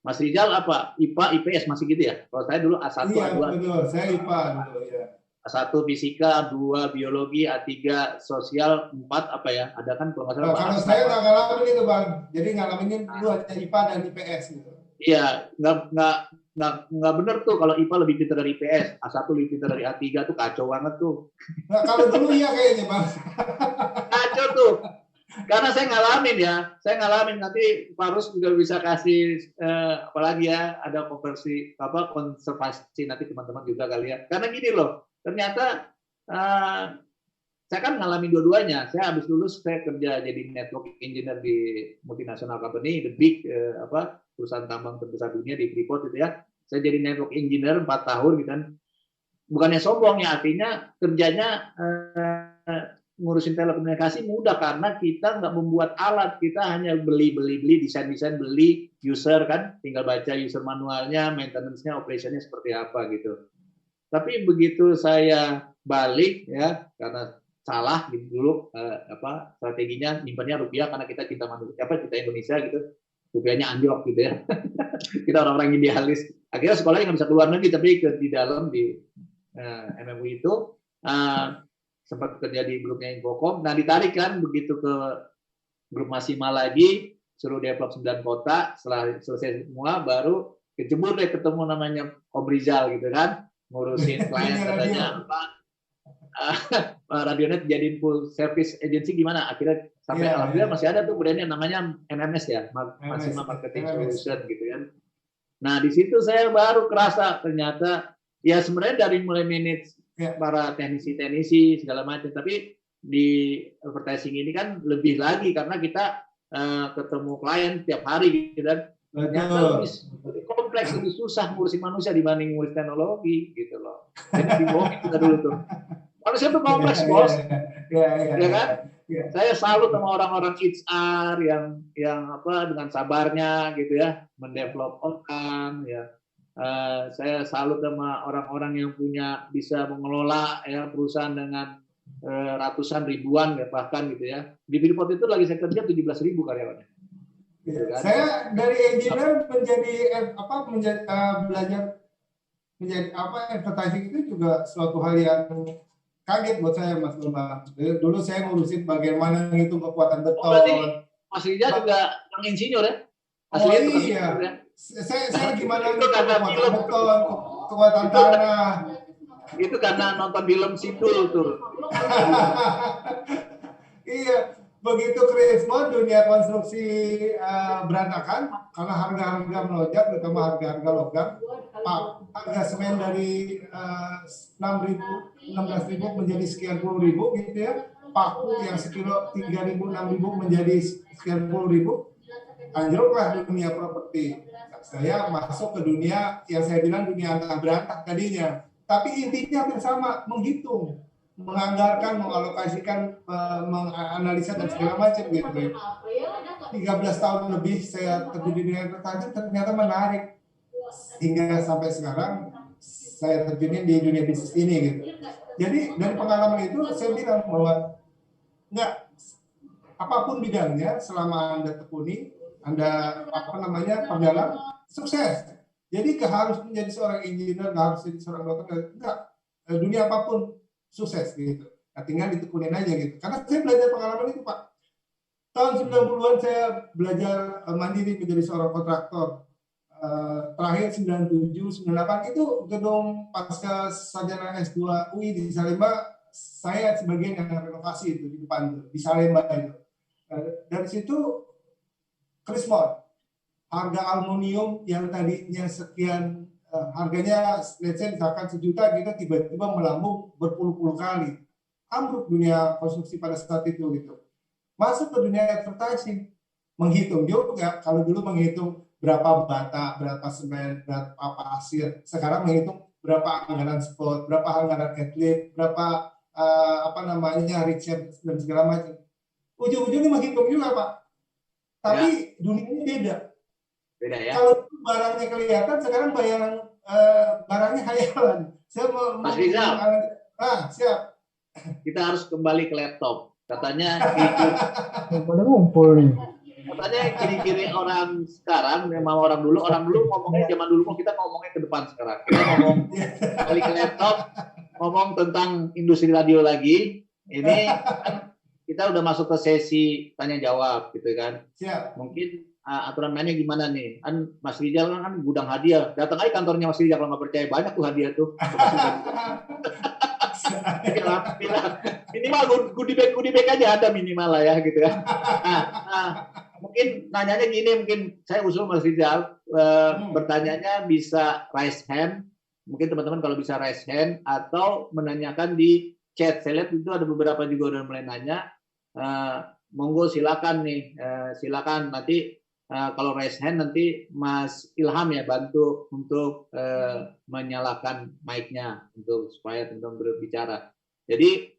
Mas Rizal apa? IPA, IPS masih gitu ya? Kalau saya dulu A1, Iya, A2. betul. Saya IPA dulu ya. A1 fisika, A2 biologi, A3 sosial, 4 apa ya? Ada kan kalau nggak salah. Kalau saya nggak ngalamin itu Bang. Jadi ngalamin dulu hanya IPA dan IPS gitu. Iya, nggak bener tuh kalau IPA lebih pintar dari IPS, A1 lebih pintar dari A3 tuh kacau banget tuh. Nah, kalau dulu iya kayaknya Bang. Kacau tuh. Karena saya ngalamin nanti Farus juga bisa kasih apalagi ya ada konservasi nanti teman-teman juga kali ya. Karena gini loh, ternyata saya kan ngalamin dua-duanya. Saya habis lulus saya kerja jadi network engineer di multinational company, the big perusahaan tambang terbesar dunia di Freeport itu ya. Saya jadi network engineer 4 tahun gitu kan. Bukannya sombong ya, artinya kerjanya ngurusin telekomunikasi mudah karena kita nggak membuat alat, kita hanya beli, desain, beli user kan, tinggal baca user manualnya, maintenance-nya, operation-nya seperti apa gitu. Tapi begitu saya balik ya, karena salah gitu dulu strateginya nyimpannya rupiah karena kita cinta manusia, kita Indonesia gitu, rupiahnya anjlok gitu ya. Kita orang-orang idealis. Akhirnya sekolahnya nggak bisa keluar negeri, tapi di dalam di MMU itu sempat kerja di grupnya Infocom. Nah ditarik kan begitu ke grup Masima lagi, suruh develop 9 kota. Setelah selesai semua baru kejebur deh ketemu namanya Om Rizal gitu kan, ngurusin klien katanya apa. Radionet jadiin full service agency gimana? Akhirnya sampai alhamdulillah masih ada tuh brandnya namanya MMS ya, Masima Marketing Solution gitu kan. Nah di situ saya baru kerasa ternyata ya sebenarnya dari mulai manage para teknisi segala macam, tapi di advertising ini kan lebih lagi karena kita ketemu klien tiap hari gitu kan. Ternyata lebih kompleks, lebih susah ngurusin manusia dibanding ngurus teknologi gitu loh. Jadi dibohongin kita dulu tuh. Manusia itu kompleks bos, ya kan? Saya salut sama orang-orang HR yang dengan sabarnya gitu ya, mendevelop orang ya. Saya salut sama orang-orang yang bisa mengelola ya perusahaan dengan ratusan ribuan bahkan gitu ya. Di Freeport itu lagi saya kerja 17.000 karyawannya. Gitu kan. Saya dari engineer belajar menjadi advertising itu juga suatu hal yang kaget buat saya, Mas Bambang. Dulu saya ngurusin bagaimana ngitung kekuatan beton. Berarti Mas Rija juga yang insinyur ya? Aslinya tukang iya. insinyur ya? Saya gimana ngitung kekuatan beton, kekuatan tanah. Itu karena nonton film Sidul tuh. Iya, begitu Krismon dunia konstruksi berantakan karena harga-harga melonjak, terutama harga-harga logam. Harga semen dari 16.000 menjadi sekian puluh ribu gitu ya. Paku yang sekilo 3.000, 6.000 menjadi sekian puluh ribu. Anjloklah dunia properti. Saya masuk ke dunia yang saya bilang dunia antah berantah tadinya. Tapi intinya hampir sama, menghitung, menganggarkan, mengalokasikan, menganalisa dan segala macam gitu. 13 tahun lebih saya terjun di dunia advertising, ternyata menarik. Hingga sampai sekarang saya terjunin di dunia bisnis ini gitu. Jadi dari pengalaman itu saya bilang bahwa apapun bidangnya selama Anda tekuni, Anda perjalanan sukses. Jadi gak harus menjadi seorang engineer, gak harus menjadi seorang dokter, enggak. Dunia apapun sukses gitu. Nah, tinggal ditekunin aja gitu. Karena saya belajar pengalaman itu, Pak. Tahun 90-an saya belajar mandiri menjadi seorang kontraktor. Terakhir 97, 98 itu gedung pasca sarjana S2 UI di Salemba, saya sebagian yang renovasi itu di depan itu, di Salemba itu. Dari situ Krismon. Harga aluminium yang tadinya sekian harganya let's say misalkan 1 juta gitu tiba-tiba melambung berpuluh-puluh kali. Ambruk dunia konstruksi pada saat itu gitu. Masuk ke dunia advertising, menghitung juga. Kalau dulu menghitung berapa bata, berapa semen, berapa pasir. Sekarang menghitung berapa anggaran spot, berapa anggaran atlet, berapa riset dan segala macam. Ujung-ujungnya menghitung juga, Pak. Tapi dunianya beda. Beda ya. Kalau barangnya kelihatan, sekarang barangnya hayalan. Saya mau Mas Rizal. Siap. Kita harus kembali ke laptop. Katanya katanya ciri-ciri orang sekarang memang orang dulu ngomongnya zaman dulu, kita ngomongnya ke depan sekarang. Kita ngomong kembali ke laptop, ngomong tentang industri radio lagi. Ini kan kita udah masuk ke sesi tanya jawab gitu kan. Siap. Mungkin aturan mainnya gimana nih? Kan Mas Rizal kan gudang hadiah. Datang aja kantornya Mas Rizal kalau nggak percaya, banyak tuh hadiah tuh. Minimal goodie bag aja ada minimal lah ya gitu kan. Mungkin nanyanya gini, mungkin saya usul Mas Rizal bertanyanya bisa raise hand. Mungkin teman-teman kalau bisa raise hand atau menanyakan di chat. Saya lihat itu ada beberapa juga udah mulai nanya. Monggo silakan nih, silakan nanti. Kalau raise hand nanti Mas Ilham ya bantu untuk menyalakan mic-nya untuk supaya teman-teman berbicara. Jadi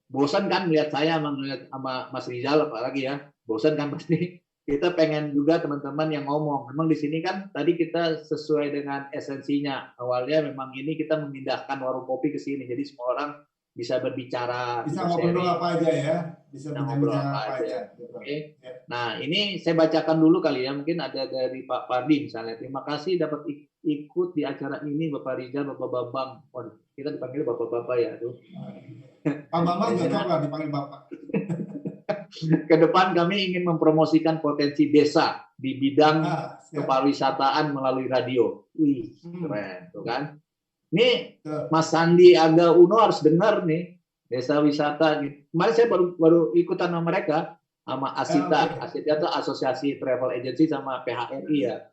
bosan kan melihat saya sama Mas Rizal apalagi ya, bosan kan pasti. Kita pengen juga teman-teman yang ngomong. Memang di sini kan tadi kita sesuai dengan esensinya. Awalnya memang ini kita memindahkan warung kopi ke sini, jadi semua orang bisa berbicara, bisa ngobrol apa aja ya, bisa ngobrol apa aja. Oke. Nah, ini saya bacakan dulu kali ya, mungkin ada dari Pak Pardi misalnya. Terima kasih dapat ikut di acara ini Bapak Rizal, Bapak Bambang. Oh, kita dipanggil Bapak-bapak ya, tuh. Pak Bambang cocok lah dipanggil Bapak. Ke depan kami ingin mempromosikan potensi desa di bidang kepariwisataan melalui radio. Wih, keren, tuh kan? Ini Mas Sandi Aga Uno harus dengar nih, desa wisata. Kemarin saya baru ikutan sama mereka, sama Asita. Asita itu Asosiasi Travel Agency sama PHRI ya.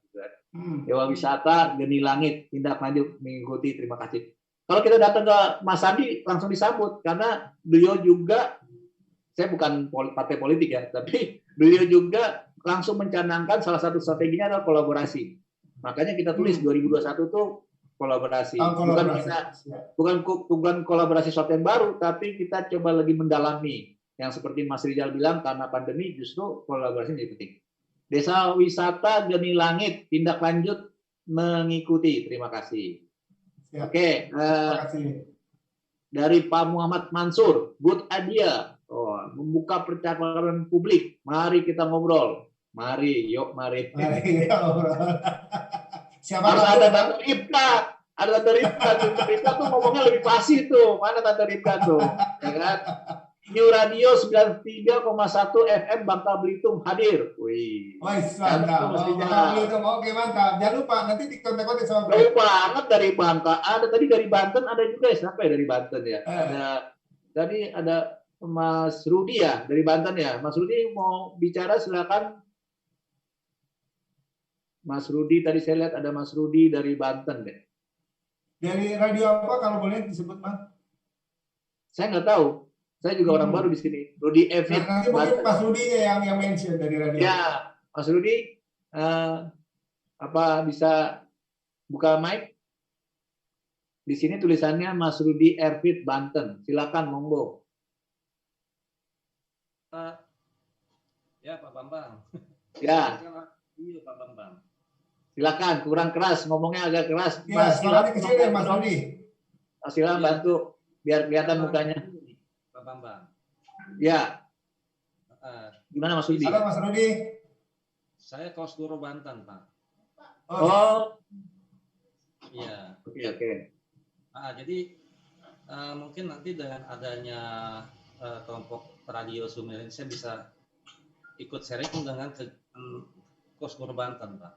Dewa Wisata, Geni Langit, tindak lanjut mengikuti. Terima kasih. Kalau kita datang ke Mas Sandi langsung disambut karena beliau juga, saya bukan partai politik ya, tapi beliau juga langsung mencanangkan salah satu strateginya adalah kolaborasi. Makanya kita tulis 2021 tuh kolaborasi. Bukan kolaborasi sesuatu yang baru, tapi kita coba lagi mendalami. Yang seperti Mas Rizal bilang, karena pandemi justru kolaborasi menjadi penting. Desa wisata Geni Langit, tindak lanjut mengikuti. Terima kasih. Oke. dari Pak Muhammad Mansur, good idea. Oh, membuka percakapan publik. Mari kita ngobrol. Mari, yuk, mari. Mari kita ngobrol. Siapa Harus tahu, ada Pak? Tante Ripka. Ada Tante Ripka. Tante Ripka tuh ngomongnya lebih pasti tuh. Mana Tante Ripka tuh? Ya kan? New Radio 93,1 FM Bangka Belitung hadir. Wih. Wih, mantap. Oke, mantap. Jangan lupa nanti dikontak-kontak sama Bro. Jauh banget dari Bangka. Ada tadi dari Banten, ada juga ya. Siapa ya dari Banten ya? Ada Mas Rudi ya dari Banten ya. Mas Rudi mau bicara silakan. Mas Rudi tadi saya lihat ada Mas Rudi dari Banten deh. Dari radio apa kalau boleh disebut, Mas? Saya nggak tahu. Saya juga orang baru di sini. Rudi Evit. Nanti mungkin Mas Rudi yang mention dari radio. Ya, Mas Rudi, apa bisa buka mic? Di sini tulisannya Mas Rudi Evit Banten. Silakan, monggo. Ya, Pak Bambang. Ya. Iya, Pak Bambang. Silakan, kurang keras, ngomongnya agak keras. Ya, suaranya kecil ya, Mas Rudi. Silakan bantu biar kelihatan mukanya. Pak Bambang. Ya. Gimana Mas Rudi? Halo Mas Rudi. Saya Kos Guru Banten, Pak. Oh. Iya. Oke. Jadi mungkin nanti dengan adanya kelompok radio Sumirin saya bisa ikut sharing dengan Kos Guru Banten, Pak.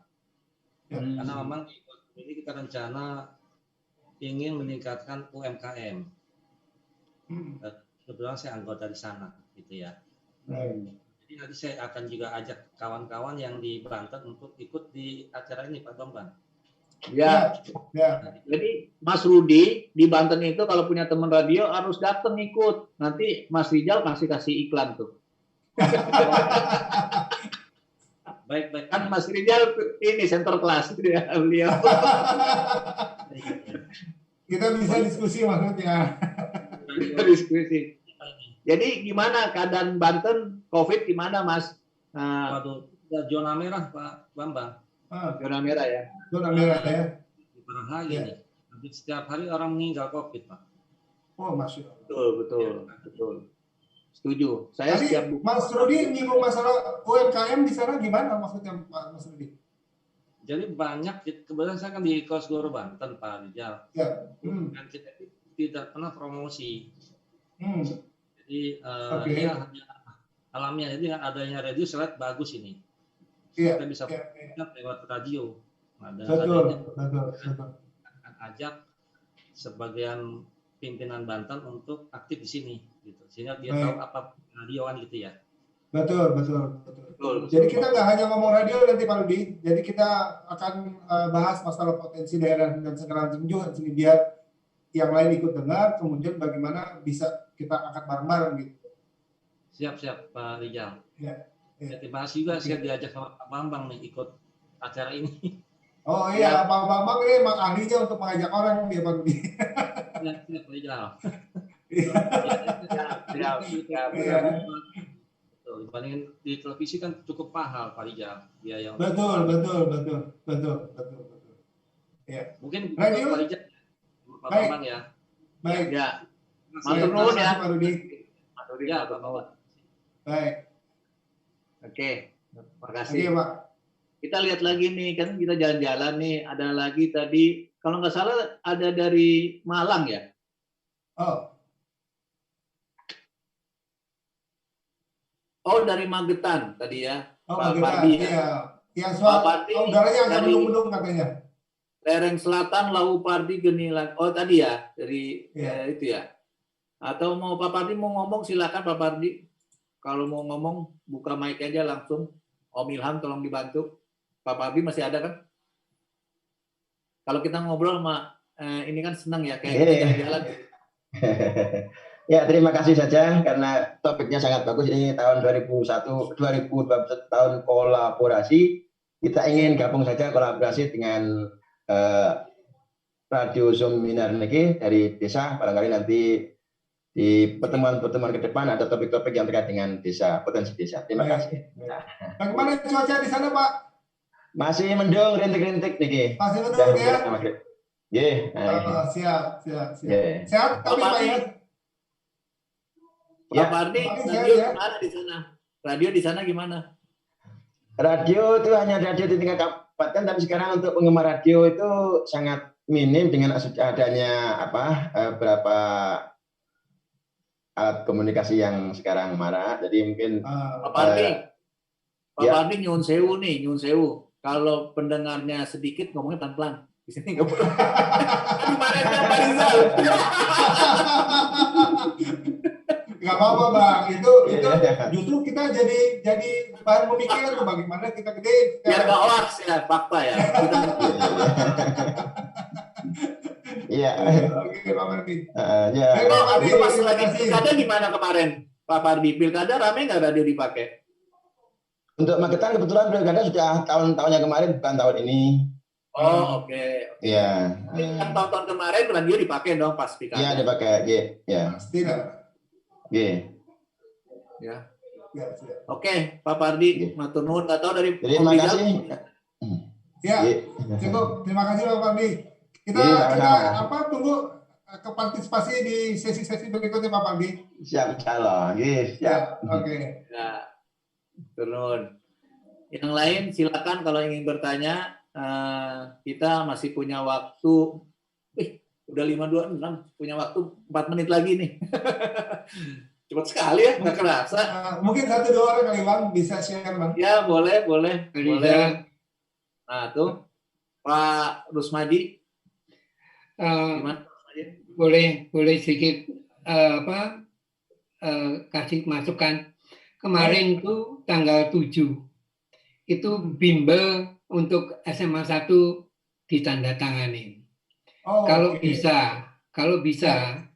Karena memang ini kita rencana ingin meningkatkan UMKM. Kebetulan saya anggota di sana, gitu ya. Jadi nanti saya akan juga ajak kawan-kawan yang di Banten untuk ikut di acara ini, Pak Bambang. Ya. Jadi Mas Rudi di Banten itu kalau punya teman radio harus datang ikut. Nanti Mas Rijal kasih iklan tuh. Baik. Kan Mas Rijal ini center kelas dia beliau. Kita bisa diskusi maksudnya. Diskusi. Jadi gimana keadaan Banten COVID gimana Mas? Waduh, zona merah Pak Bambang. Zona merah ya. Zona merah ya. Parah lagi nih. Hampir setiap hari orang meninggal COVID, Pak. Oh, Masya Allah. Betul. Setuju. Saya Tadi setiap Mas Rudi nyinggung masalah UMKM di sana gimana maksudnya Pak Mas Rudi? Jadi banyak, kebetulan saya kan di Kos Guru Banten, Pak Rijal. Ya. Dan kita tidak pernah promosi. Jadi ya hanya alamiah. Jadi dengan adanya radio saya lihat bagus ini. Iya. Kita bisa lewat radio. Betul. Akan ajak sebagian pimpinan Banten untuk aktif di sini, gitu. Sehingga dia tahu apa radioan gitu ya. Betul. Jadi kita nggak hanya ngomong radio nanti Pak Rudi. Jadi kita akan bahas masalah potensi daerah dan segala macam juga di sini biar yang lain ikut dengar. Kemudian bagaimana bisa kita angkat bareng-bareng gitu. Siap Pak Rijal. Ya. Terima kasih juga saya diajak sama Pak Bambang nih ikut acara ini. Oh iya, Pak Bambang ini emang ahlinya untuk mengajak orang dia Pak Rudi. Siap Pak Rijal. Siap. Dibandingin di televisi kan cukup mahal Pak Rijal biaya. Betul. Ya. Mungkin radio Pak Rijal, Pak Bambang ya. Baik. Ya. Matur nuwun ya. Pak Rudi. Ya, Pak Bambang. Baik. Oke. Terima kasih. Oke, Pak. Kita lihat lagi nih, kan kita jalan-jalan nih. Ada lagi tadi, kalau nggak salah ada dari Malang ya? Oh, dari Magetan tadi ya. Pak Pardi ya. Yang soal udaranya agak mendung-mendung katanya. Lereng Selatan, Lau Pardi, Genilan. Oh, tadi ya, dari itu ya. Atau mau Pak Pardi mau ngomong, silakan Pak Pardi. Kalau mau ngomong, buka mic aja langsung. Om Ilham tolong dibantu. Pak Pardi masih ada kan? Kalau kita ngobrol sama ini kan senang ya, kayak kita jalan-jalan. Ya, terima kasih saja karena topiknya sangat bagus. Ini tahun 2021 tahun kolaborasi. Kita ingin gabung saja kolaborasi dengan Radio Suminar Niki dari desa. Barangkali nanti di pertemuan-pertemuan ke depan ada topik-topik yang terkait dengan desa, potensi desa. Terima kasih. Bagaimana cuaca di sana, Pak? Masih mendung, rintik-rintik niki. Masih mendung ya? Ye, Siap. ye. Sehat tapi Pak ya. Ya. Pak Pardi, Paling radio sehat, ya. gimana di sana? Radio di sana gimana? Radio itu hanya radio di tingkat kabupaten, tapi sekarang untuk penggemar radio itu sangat minim dengan adanya beberapa alat komunikasi yang sekarang marak. Jadi mungkin Pak Pardi, Pak Pardi nyun sewu. Kalau pendengarnya sedikit ngomongnya pelan-pelan. Di sini nggak boleh. Kemarin kan Pak Rizal. Nggak apa-apa Bang, itu justru kita jadi bahan pemikiran tuh bagaimana kita gede. Biar nggak hoax ya, fakta ya. Iya. Oke Pak Pardi. Ya. Pak Pardi, Pas terima lagi kasih. pilkada gimana kemarin, Pak Pardi? Pilkada rame nggak radio dipakai? Untuk Magetan kebetulan pilkada sudah tahun-tahunnya kemarin, bukan tahun ini. Oh, oke. Iya. Kan tahun-tahun kemarin radio dipakai dong pas pilkada. Iya, dipakai. Ya. Pasti lah. Oke. Ya. Ya, siap. Oke, Pak Pardi, matur nuwun. Nggak tahu dari Jadi Om terima Rizal. kasih. Ya, Iya. cukup. Terima kasih Pak Pardi. Kita Iya, sama-sama. tunggu ke partisipasi di sesi-sesi berikutnya Pak Pardi. Siap, insyaallah. Yes, siap. Oke. Ya, turun. Yang lain silakan kalau ingin bertanya. Kita masih punya waktu. Udah 5:26, punya waktu 4 menit lagi nih. Cepat sekali ya, nggak kerasa. Mungkin 1-2 orang kali Bang bisa share Bang. Ya, boleh. Riza, Nah, tuh Pak Rusmadi, eh, gimana? boleh sedikit kasih masukan. Kemarin itu tanggal 7 itu bimbel untuk SMA 1 ditandatangani. Kalau oke. bisa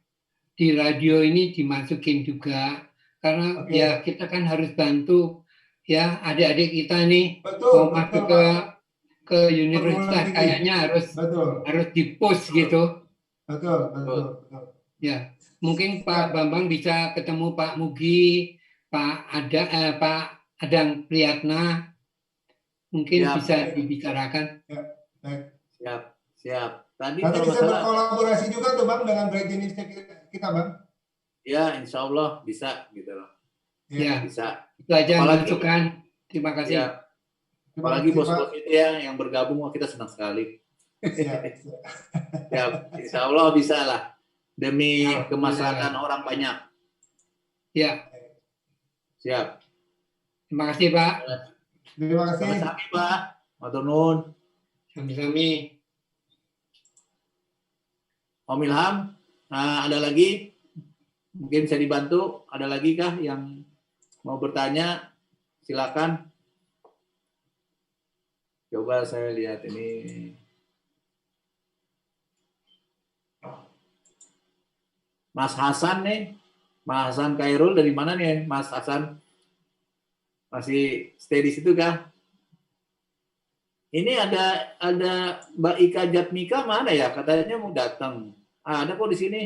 di radio ini dimasukin juga, karena Oke. ya kita kan harus bantu ya adik-adik kita nih Betul, mau masuk Pak. ke universitas, Perguruan tinggi. kayaknya Betul. harus di-push gitu. Betul. Ya, mungkin Pak Bambang bisa ketemu Pak Mugi, Pak Adang Priyatna, mungkin Siap. bisa dibicarakan. Siap. Tadi Nanti kalau bisa masalah, berkolaborasi juga tuh Bang dengan Bright Indonesia kita Bang. ya insya Allah bisa gitu loh. Ya, Bisa. itu aja Apalagi- masukan. Terima kasih. Ya, apalagi bos-bos itu ya yang bergabung, kita senang sekali. Siap. Ya, insya Allah bisa lah. Demi Alhamdulillah. kemaslahatan orang banyak. Ya, Siap. terima kasih Pak. Terima kasih. Sama-sama Pak. Matur nuwun. Sami-sami. Om Ilham, ada lagi? Mungkin bisa dibantu? Ada lagi kah yang mau bertanya? Silakan. Coba saya lihat ini. Mas Hasan nih, Mas Hasan Khairul dari mana nih, Mas Hasan? Masih stay di situ kah? Ini ada Mbak Ika Jatmika mana ya? Katanya mau datang. Ada kok di sini.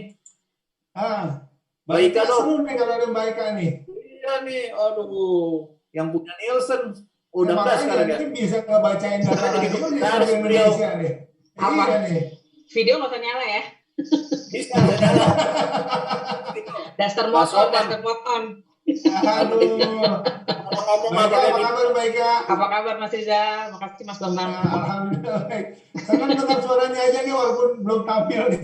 Mbak Ika seru nih kalau ada Mbak Ika nih. Iya nih, aduh, yang punya Nielsen udah Ya, enggak makanya sekarang ya. ini bisa ngebacain data Sekarang radio jadi kan harus di Indonesia nih. Apa? Iya nih. Video nggak usah nyala ya. Bisa nyala. Daster Mas motor, Oman. daster motor. Aduh. Ngomong-ngomong Mbak Ika, apa apa kabar Mbak Ika? Apa kabar Mas Riza? Makasih Mas Bambang. Alhamdulillah baik. Senang dengar suaranya aja nih walaupun belum tampil nih.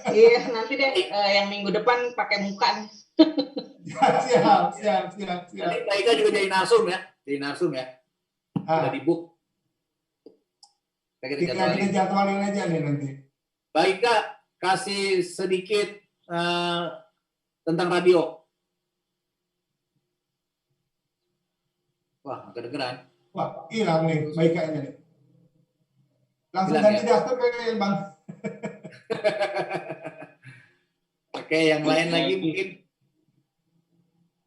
Iya, nanti deh yang minggu depan pakai muka nih. Siap. Jadi Mbak Ika juga jadi narsum ya. Jadi narsum ya. Udah di book. Kita Tinggal kita jadwalin aja nih nanti. Mbak Ika, kasih sedikit tentang radio. Wah, nggak kedengeran. Wah, hilang nih Mbak Ika-nya nih. Langsung Hilang ganti ya? daftar kayaknya Bang. Oke, yang lain lagi mungkin.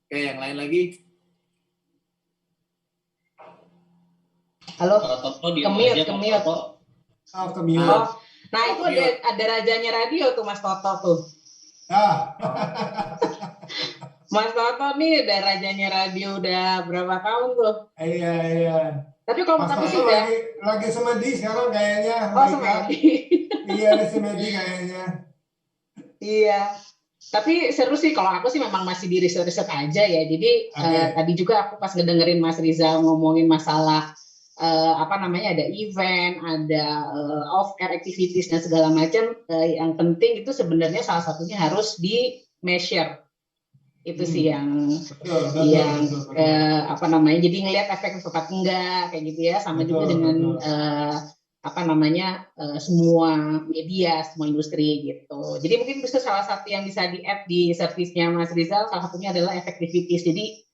Oke, yang lain lagi. Halo. Toto di Kemute. Oh, ke mute. Oh, nah itu ada rajanya radio tuh Mas Toto tuh. Mas Toto nih udah rajanya radio udah berapa tahun tuh? Iya. Tapi kalau Mas kata Toto sih ya. lagi semedi sekarang kayaknya. Oh, Mbak Ika. semedi. Iya, ada si Medi kayaknya. Iya. Tapi seru sih kalau aku sih memang masih di riset-riset aja ya. Jadi tadi juga aku pas ngedengerin Mas Rizal ngomongin masalah ada event, ada off-air activities dan segala macam. Yang penting itu sebenarnya salah satunya harus di measure. Itu sih yang Betul. Jadi ngelihat efek tepat enggak kayak gitu ya. Sama juga dengan semua media, semua industri gitu. Jadi mungkin bisa salah satu yang bisa di-add di servisnya Mas Rizal, salah satunya adalah effectiveness. Jadi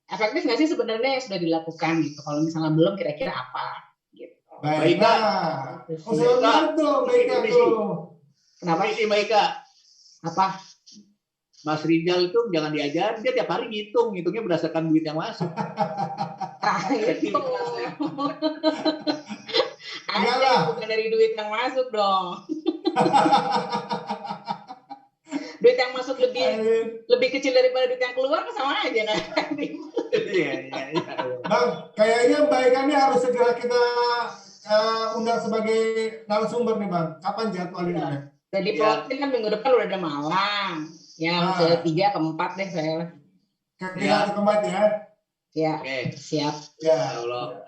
efektif nggak sih sebenarnya yang sudah dilakukan gitu? Kalau misalnya belum, kira-kira apa? Gitu. Baik, Kenapa? Mbak Ika. Apa? Mas Rizal itu jangan diajar, dia tiap hari ngitungnya berdasarkan duit yang masuk. Itu. Ada bukan dari duit yang masuk dong. Duit yang masuk lebih kecil daripada duit yang keluar, sama aja kan? Iya. Bang, kayaknya Mbak Ika ini harus segera kita undang sebagai narasumber nih Bang. Kapan jadwalnya? Jadi plotting kan minggu depan udah ada Malang. Yang ketiga, keempat deh saya. Ketiga, keempat ya? Ya, Oke. Siap. Ya Allah.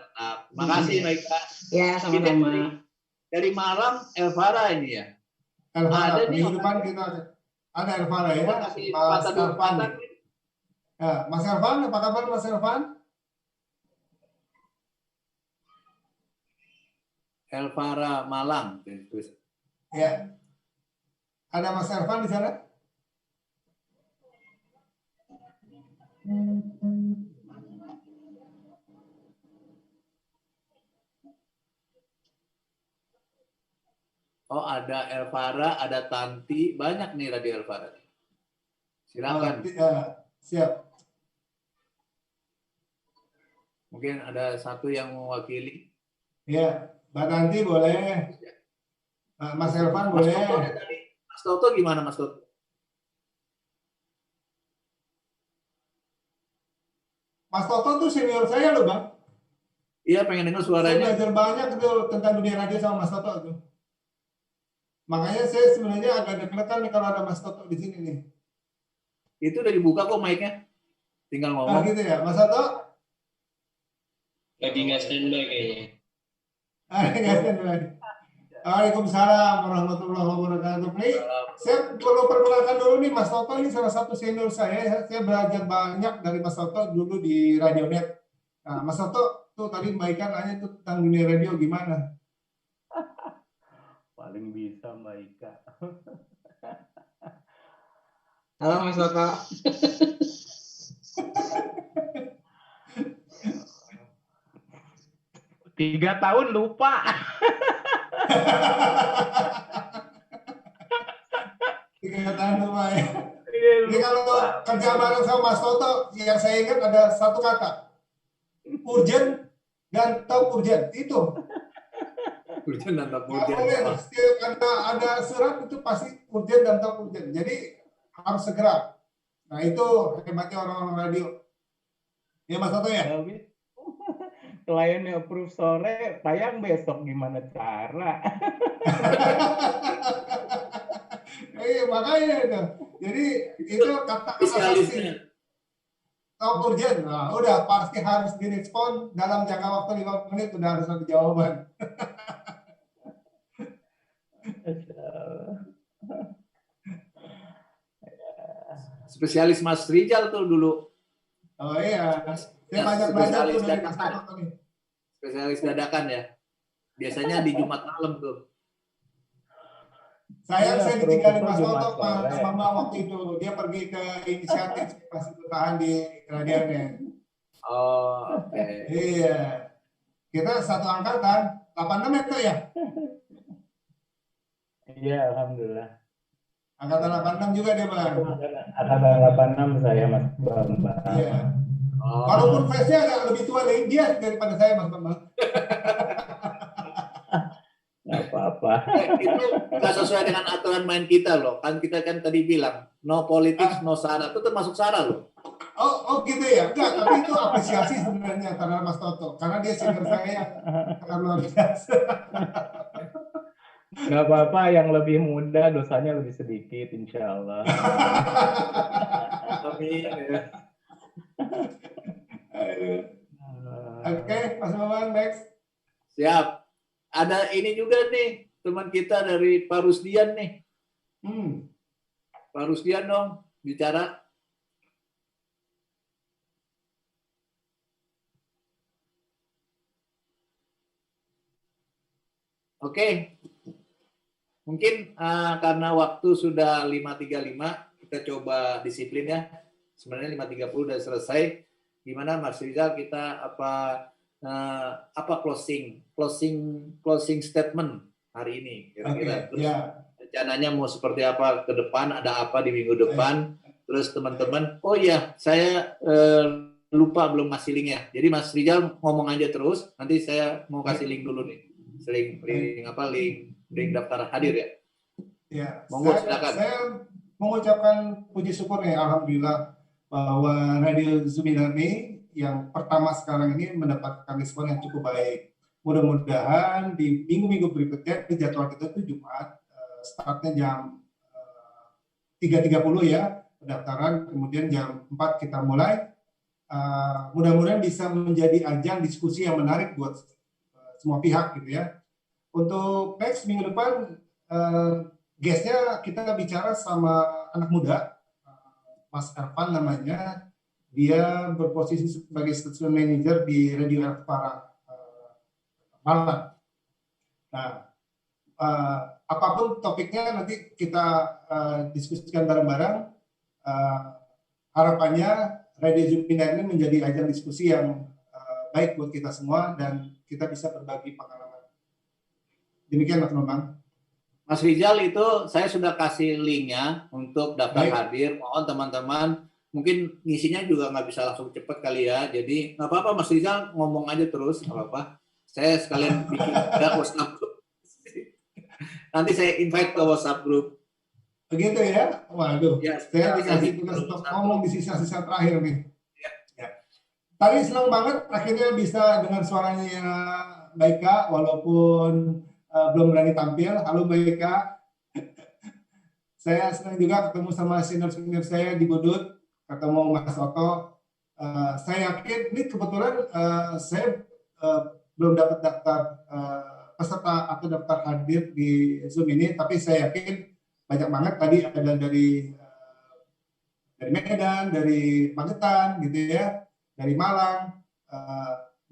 Makasih Mbak Ika. Ya, sama-sama. Dari Malang, Elvara ini ya? Elvara, minggu depan kita ada Elvara ya? Mas Elvan. Ya, Mas Elvan, apa kabar Mas Elvan? Elvara Malang. Ya. Ada Mas Elvan di sana? Oh, ada Elvara, ada Tanti, banyak nih Radio Elvara. Silakan. Siap. Mungkin ada satu yang mewakili. Ya, Mbak Tanti boleh. Mas Elvan boleh. Mas Toto gimana Mas Toto? Mas Toto tuh senior saya loh Bang. Iya, pengen dengar Saya suaranya. belajar banyak tuh tentang dunia radio sama Mas Toto tuh. Makanya saya sebenarnya agak deg-degan nih kalau ada Mas Toto di sini nih. Itu udah dibuka kok mic-nya. Tinggal ngomong. Gitu ya, Mas Toto? Lagi nggak standby kayaknya. Nggak standby. Waalaikumsalam warahmatullahi wabarakatuh. Nih, saya perlu perkenalkan dulu nih Mas Toto ini salah satu senior saya. Saya belajar banyak dari Mas Toto dulu di Radionet. Nah, Mas Toto tuh tadi Mbak Ika nanya tuh tentang dunia radio gimana? Paling bisa Mbak Ika. Halo Mas Toto. Tiga tahun lupa. 3 tahun lupa ya. Ini kalau kerja bareng sama Mas Toto, yang saya ingat ada satu kata. Urgent dan top urgent. Itu. Urgent dan top urgent. Setiap ada surat itu pasti urgent dan top urgent. Jadi harus segera. Nah itu hebatnya orang-orang radio. Ya Mas Toto ya? Kliennya approve sore, tayang besok gimana cara? Makanya itu. Jadi itu kata spesialisnya. Top urgent. Nah, udah pasti harus direspon dalam jangka waktu 5 menit udah harus ada jawaban. Spesialis Mas Rizal tuh dulu. Oh iya. Saya banyak belajar tuh dari Mas Toto nih. Spesialis dadakan ya. Biasanya di Jumat malam tuh. Saya ditinggalin Mas Toto pas mama waktu itu. Dia pergi ke inisiatif masih bertahan di Radionet. Oh, oke. Iya. Kita satu angkatan. 86 itu ya? Iya, alhamdulillah. Angkatan 86 juga dia, Bang. Angkatan 86 saya, Mas Bambang. Iya. Walaupun face-nya agak lebih tua dari dia daripada saya, Mas Bambang. Nggak apa-apa. Itu nggak sesuai dengan aturan main kita loh. Kan kita kan tadi bilang, no politics, no sara. Itu termasuk sara loh. Oh gitu ya? Enggak, tapi itu apresiasi sebenarnya karena Mas Toto. Karena dia senior saya. Karena luar biasa. Nggak apa-apa, yang lebih muda dosanya lebih sedikit, insya Allah. Amin. Ya. Oke, Mas Bambang, next. Siap. Ada ini juga nih, teman kita dari Pak Rusdian nih. Pak Rusdian dong, bicara. Oke. Mungkin karena waktu sudah 5.35, kita coba disiplin ya. Sebenarnya 5.30 udah selesai. Gimana Mas Rizal, kita apa closing statement hari ini kira-kira. Terus rencananya mau seperti apa ke depan, ada apa di minggu depan. Terus teman-teman, oh iya saya lupa belum ngasih linknya. Jadi Mas Rizal ngomong aja terus, nanti saya mau kasih link dulu nih. Link daftar hadir ya. Ya, monggo silakan. Saya mengucapkan puji syukur ya, alhamdulillah bahwa Radio Zuminar ini yang pertama sekarang ini mendapatkan respon yang cukup baik. Mudah-mudahan di minggu-minggu berikutnya, jadwal kita itu Jumat, startnya jam 3.30 ya, pendaftaran, kemudian jam 4 kita mulai. Mudah-mudahan bisa menjadi ajang diskusi yang menarik buat semua pihak gitu ya. Untuk next minggu depan, guestnya kita bicara sama anak muda, Mas Ervan namanya. Dia berposisi sebagai station manager di Radio Elvara Malang. Nah, apapun topiknya nanti kita diskusikan bareng-bareng. Harapannya Radio Zuminar ini menjadi ajang diskusi yang baik buat kita semua dan kita bisa berbagi pengalaman. Demikian Mas Bambang. Mas Rizal, itu saya sudah kasih linknya untuk daftar hadir. Mohon teman-teman, mungkin ngisinya juga nggak bisa langsung cepat kali ya. Jadi nggak apa-apa Mas Rizal, ngomong aja terus, nggak apa-apa. Saya sekalian bikin WhatsApp group. Nanti saya invite ke WhatsApp group. Begitu ya? Waduh, ya, saya dikasih tugas untuk ngomong di sisa-sisa terakhir nih. Ya. Tadi senang banget akhirnya bisa dengan suaranya Mbak Ika, walaupun belum berani tampil. Halo Mbak Ika. Saya senang juga ketemu sama senior-senior saya di Budut, ketemu Mas Oto. Saya yakin, ini kebetulan saya belum dapat daftar peserta atau daftar hadir di Zoom ini, tapi saya yakin banyak banget tadi ada dari Medan, dari Magetan gitu ya, dari Malang.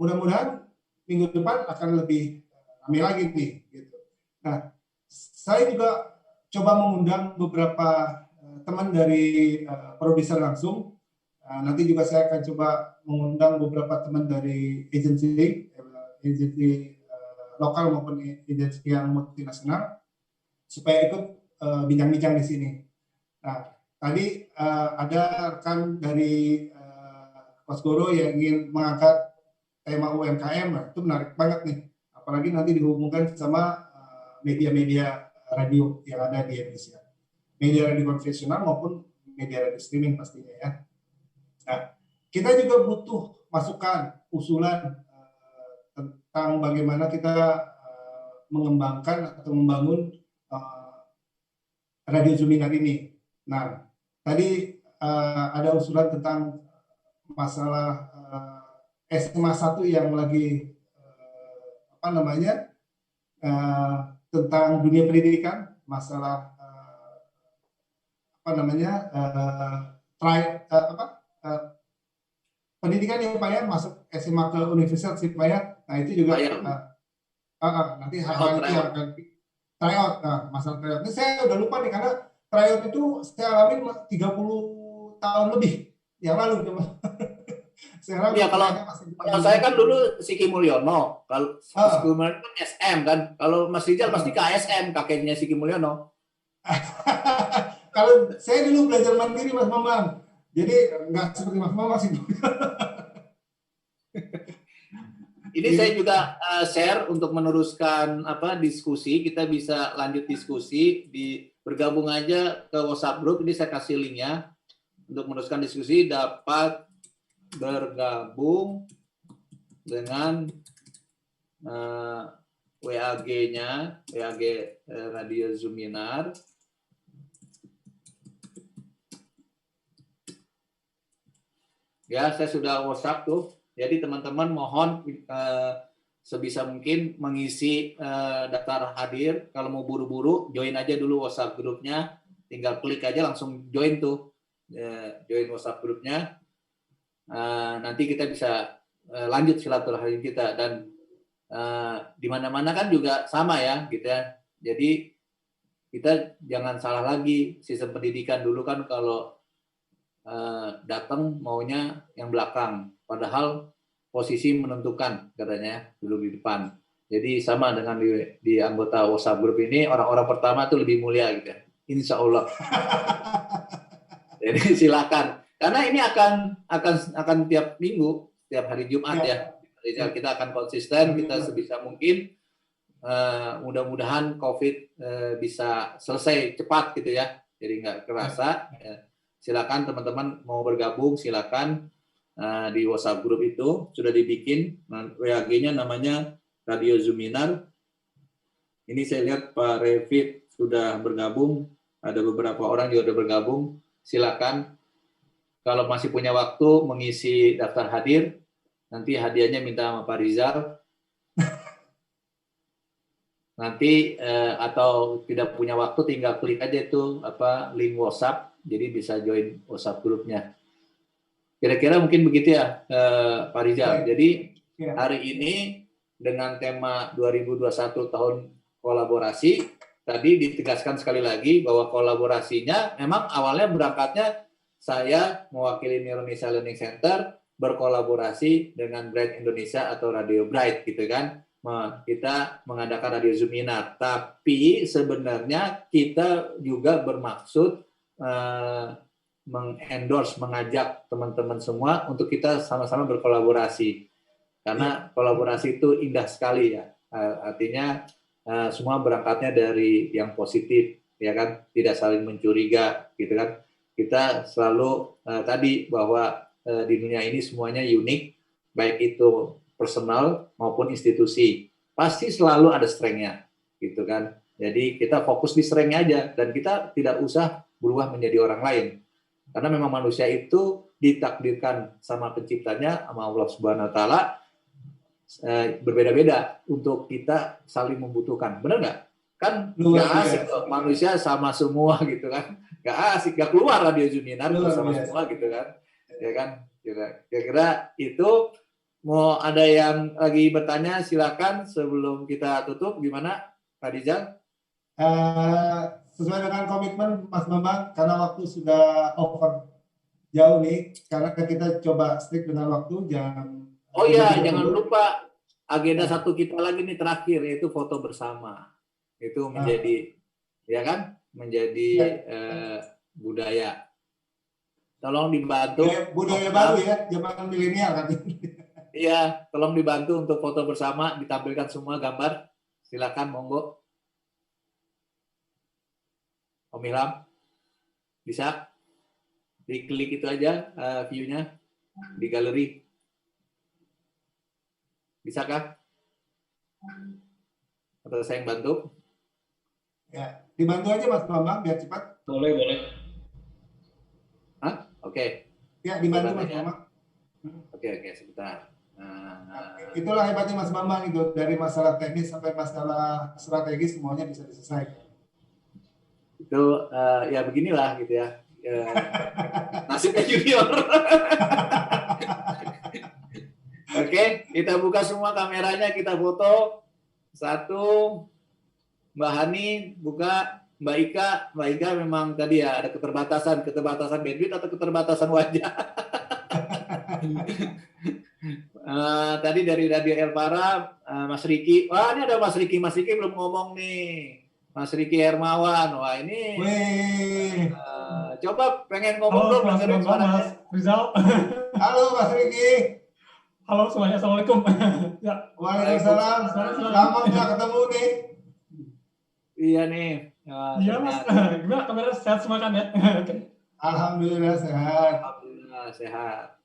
Mudah-mudahan minggu depan akan lebih ramai lagi nih gitu. Nah, saya juga coba mengundang beberapa teman dari produser langsung. Nanti juga saya akan coba mengundang beberapa teman dari agensi lokal maupun agensi yang multinasional supaya ikut bincang-bincang di sini. Nah, tadi ada rekan dari Mas Goro yang ingin mengangkat tema UMKM, nah, itu menarik banget nih. Apalagi nanti dihubungkan sama media-media radio yang ada di Indonesia. Media radio konvensional maupun media radio streaming pastinya ya. Nah, kita juga butuh masukan, usulan tentang bagaimana kita mengembangkan atau membangun Radio Zuminar ini. Nah, tadi ada usulan tentang masalah SMA 1 yang lagi tentang dunia pendidikan, masalah pendidikan yang Pak ya, masuk SMA ke universitas sih Pak ya. Nah, itu juga nanti hal-hal itu yang akan tryout. Nah, masalah tryout ini saya udah lupa nih karena tryout itu saya alami 30 tahun lebih yang lalu teman. Sekarang ya, kalau saya kan dulu Siki Mulyono, kalau Siki Mulyono kan SM kan, kalau Mas Rizal pasti KSM, kakeknya Siki Mulyono. Kalau saya dulu belajar mandiri Mas Bambang, jadi nggak seperti Mas Bambang sih. Ini saya juga share untuk meneruskan diskusi, kita bisa lanjut diskusi, bergabung aja ke WhatsApp group, ini saya kasih linknya untuk meneruskan diskusi, dapat bergabung dengan WAG-nya, WAG Radio Zuminar. Ya, saya sudah WhatsApp tuh. Jadi teman-teman mohon sebisa mungkin mengisi daftar hadir. Kalau mau buru-buru, join aja dulu WhatsApp grupnya. Tinggal klik aja langsung join tuh. Join WhatsApp grupnya. Nanti kita bisa lanjut silaturahmi kita. Dan di mana-mana kan juga sama ya, gitu ya. Jadi kita jangan salah lagi. Sistem pendidikan dulu kan kalau datang maunya yang belakang, padahal posisi menentukan katanya dulu di depan. Jadi sama dengan di anggota WhatsApp grup ini, orang-orang pertama tuh lebih mulia gitu ya. Insya Allah. Jadi silakan, karena ini akan tiap minggu, tiap hari Jumat ya. Jadi kita akan konsisten, kita sebisa mungkin. Mudah-mudahan COVID bisa selesai cepat gitu ya. Jadi nggak kerasa. Ya. Silakan teman-teman mau bergabung, silakan di WhatsApp grup itu sudah dibikin, WAG-nya namanya Radio Zuminar. Ini saya lihat Pak Revit sudah bergabung, ada beberapa orang juga sudah bergabung. Silakan kalau masih punya waktu mengisi daftar hadir, nanti hadiahnya minta sama Pak Rizal. Nanti atau tidak punya waktu tinggal klik aja itu link WhatsApp. Jadi bisa join WhatsApp grupnya. Kira-kira mungkin begitu ya, Pak Rizal. Jadi hari ini dengan tema 2021 tahun kolaborasi, tadi ditegaskan sekali lagi bahwa kolaborasinya memang awalnya berangkatnya saya mewakili Indonesia Learning Center berkolaborasi dengan Bright Indonesia atau Radio Bright gitu kan. Kita mengadakan Radio Zuminar. Tapi sebenarnya kita juga bermaksud mengendorse, mengajak teman-teman semua untuk kita sama-sama berkolaborasi, karena kolaborasi itu indah sekali ya. Artinya semua berangkatnya dari yang positif ya kan, tidak saling mencuriga gitu kan. Kita selalu tadi bahwa di dunia ini semuanya unik, baik itu personal maupun institusi, pasti selalu ada strength-nya gitu kan. Jadi kita fokus di strength-nya aja dan kita tidak usah berubah menjadi orang lain. Karena memang manusia itu ditakdirkan sama penciptanya, sama Allah Subhanahu wa taala, berbeda-beda untuk kita saling membutuhkan. Benar nggak? Kan nggak asik manusia sama semua gitu kan. Nggak asik, nggak keluar Radio Zuminar sama semua gitu kan. Ya kan? Kira-kira itu. Mau ada yang lagi bertanya, silakan sebelum kita tutup. Gimana, Pak Rizal? Sesuai dengan komitmen Mas Bambang, karena waktu sudah over jauh nih, karena kita coba stick dengan waktu, Oh iya, jangan lupa agenda satu kita lagi nih terakhir, yaitu foto bersama. Itu menjadi, ya kan, menjadi budaya. Tolong dibantu. Budaya baru ya, zaman milenial kan. Iya, tolong dibantu untuk foto bersama, ditampilkan semua gambar. Silakan, monggo. Om Ilham, bisa diklik itu aja view-nya di galeri. Bisakah? Atau saya yang bantu? Ya, dibantu aja Mas Bambang biar cepat. Boleh. Hah? Oke. Ya, dibantu Mas Bambang. Oke, sebentar. Itulah hebatnya Mas Bambang itu, dari masalah teknis sampai masalah strategis semuanya bisa diselesaikan. Itu ya beginilah gitu ya, nasibnya junior. Oke, kita buka semua kameranya, kita foto. Satu, Mbak Hani buka, Mbak Ika memang tadi ya ada keterbatasan bandwidth atau keterbatasan wajah. Tadi dari Radio Elvara, Mas Riki. Wah, ini ada Mas Riki belum ngomong nih. Mas Riki Hermawan. Wah, ini coba pengen ngomong dong. Mas Rizal. Halo Mas Riki. Halo semuanya, assalamualaikum. Ya. Waalaikumsalam. Lama nggak ketemu nih. Iya nih. Iya Mas. Gimana kamera sehat semua kan ya? Alhamdulillah sehat. Alhamdulillah sehat.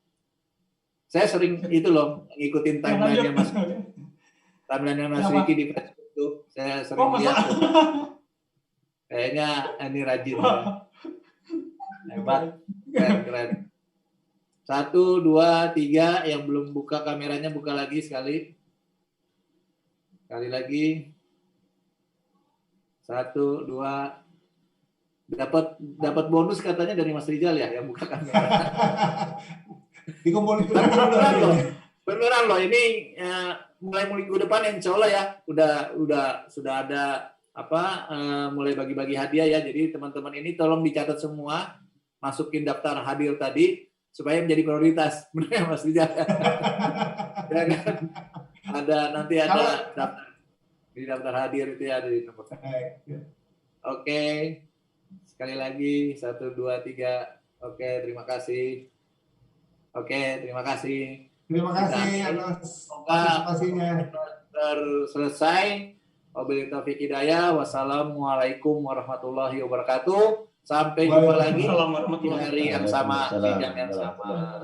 Saya sering itu loh ngikutin timeline-nya Mas Riki di Facebook Saya sering lihat. Kayaknya ini rajin. Ya. Hebat. Keren. 1, 2, 3. Yang belum buka kameranya buka lagi sekali. Sekali lagi. 1, 2. Dapat bonus katanya dari Mas Rizal ya yang buka kamera. Dikumpulin beneran loh ini mulai minggu depan insya Allah ya sudah ada mulai bagi-bagi hadiah ya. Jadi teman-teman ini tolong dicatat semua, masukin daftar hadir tadi supaya menjadi prioritas. Benar ya Mas Rizal? Ya kan? Nanti ada daftar di daftar hadir itu ya, ada di nomor. Oke. Sekali lagi 1, 2, 3. Oke, terima kasih. Terima kasih. Terima kasih atas partisipasinya. Selesai. Wabillahi taufiq hidayah. Wassalamualaikum warahmatullahi wabarakatuh. Sampai jumpa lagi di hari yang sama, di jam yang sama.